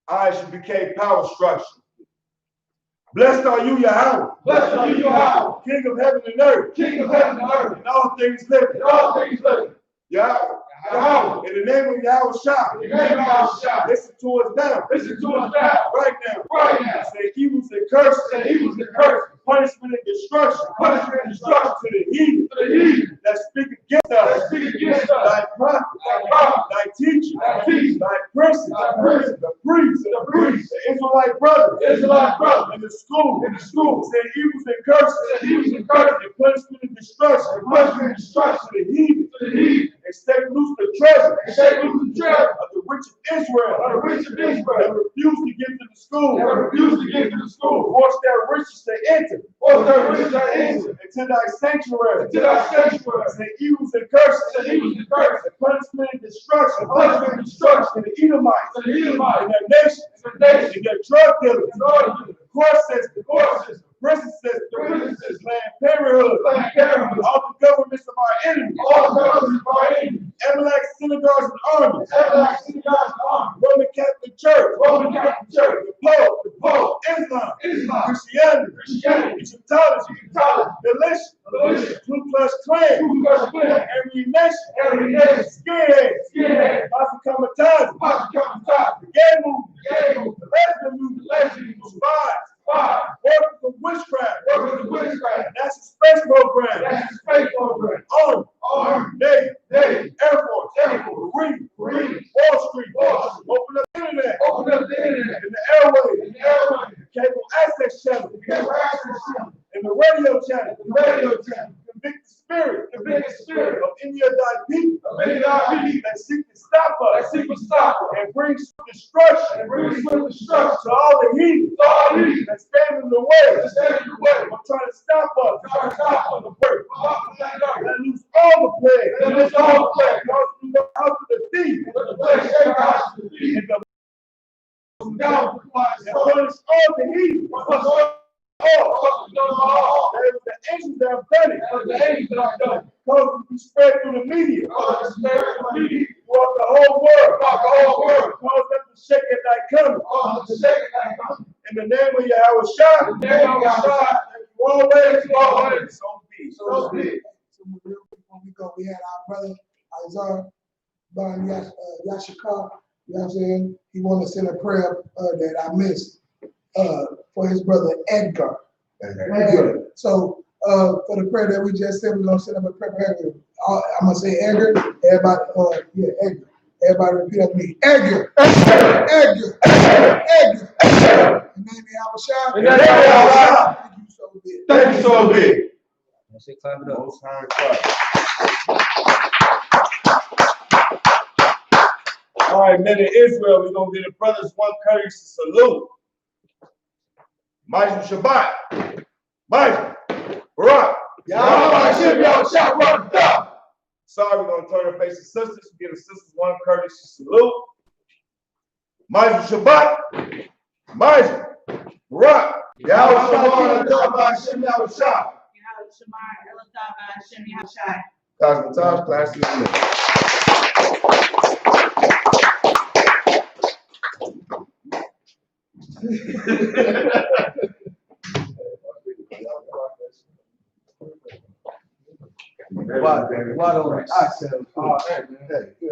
Speaker 4: I.S.U.P.K power structure. Blessed are you, YAHANNA. King of heaven and earth. And all things living. Yahweh. In the name of YAHANNA. Listen to us now. Right now. Say evils and curses. Punishment and destruction. To the heathen. That speak against us. Thy prophets. Thy teachers. Thy princes. The priests. The Israelite brothers. In the school. Say evils and curses. And punishment and destruction. To the heathen. And stay loose the treasure of the rich of Israel. And refuse to get to the school. Force their riches to enter. Into thy sanctuary. Say evils and curses. And punishment and destruction. To the Edomites. In their nation. And their drug dealers. The court system. Prison system. Planned Parenthood. All the governments of our enemies. Amalek synagogues and armies. Roman Catholic Church. The Pope. Islam. Christianity. Egyptology. Militia. Ku Klux Klan. Every nation. Skinheads. Kamikaze. The gay movement. The lesbian movement. Working for witchcraft. National Space Program. Army. Navy. Air Force. Marine. Wall Street. Open up the internet. In the airways. Cable access channel. In the radio channel. Convict the spirit of any of thy people that seek to stop us and bring destruction to all the heathens that stand in the way of trying to stop us from the work. That lose all the plagues. Cause we go out to the thief and punish all the heathens. The angels that have done it. Cause it to be spread through the media. Throughout the whole world. Cause them to shake at thy coming. In the name of YAHANNA. Always. So be it.
Speaker 5: We had our brother Isaiah YAHANNA. You know what I'm saying? He wanted to send a prayer that I missed for his brother Edgar. So for the prayer that we just said, we're gonna set up a prayer for Edgar. I'm gonna say Edgar. Everybody, Edgar. Everybody repeat after me. Edgar. Edgar. In the name of YAHANNA. Thank you so big.
Speaker 4: Thank you so big.
Speaker 10: Say clap it up.
Speaker 4: Most High Christ. All right, men of Israel, we're going to give the brothers one courteous salute. Majid Shabbat. Majid. Barak. Sorry, we're going to turn and face the sisters. Give the sisters one courteous salute. Majid Shabbat. Majid. Barak. Yahweh Shabbat. Cosmotage, class is
Speaker 6: Why don't I said, oh, hey, man, hey,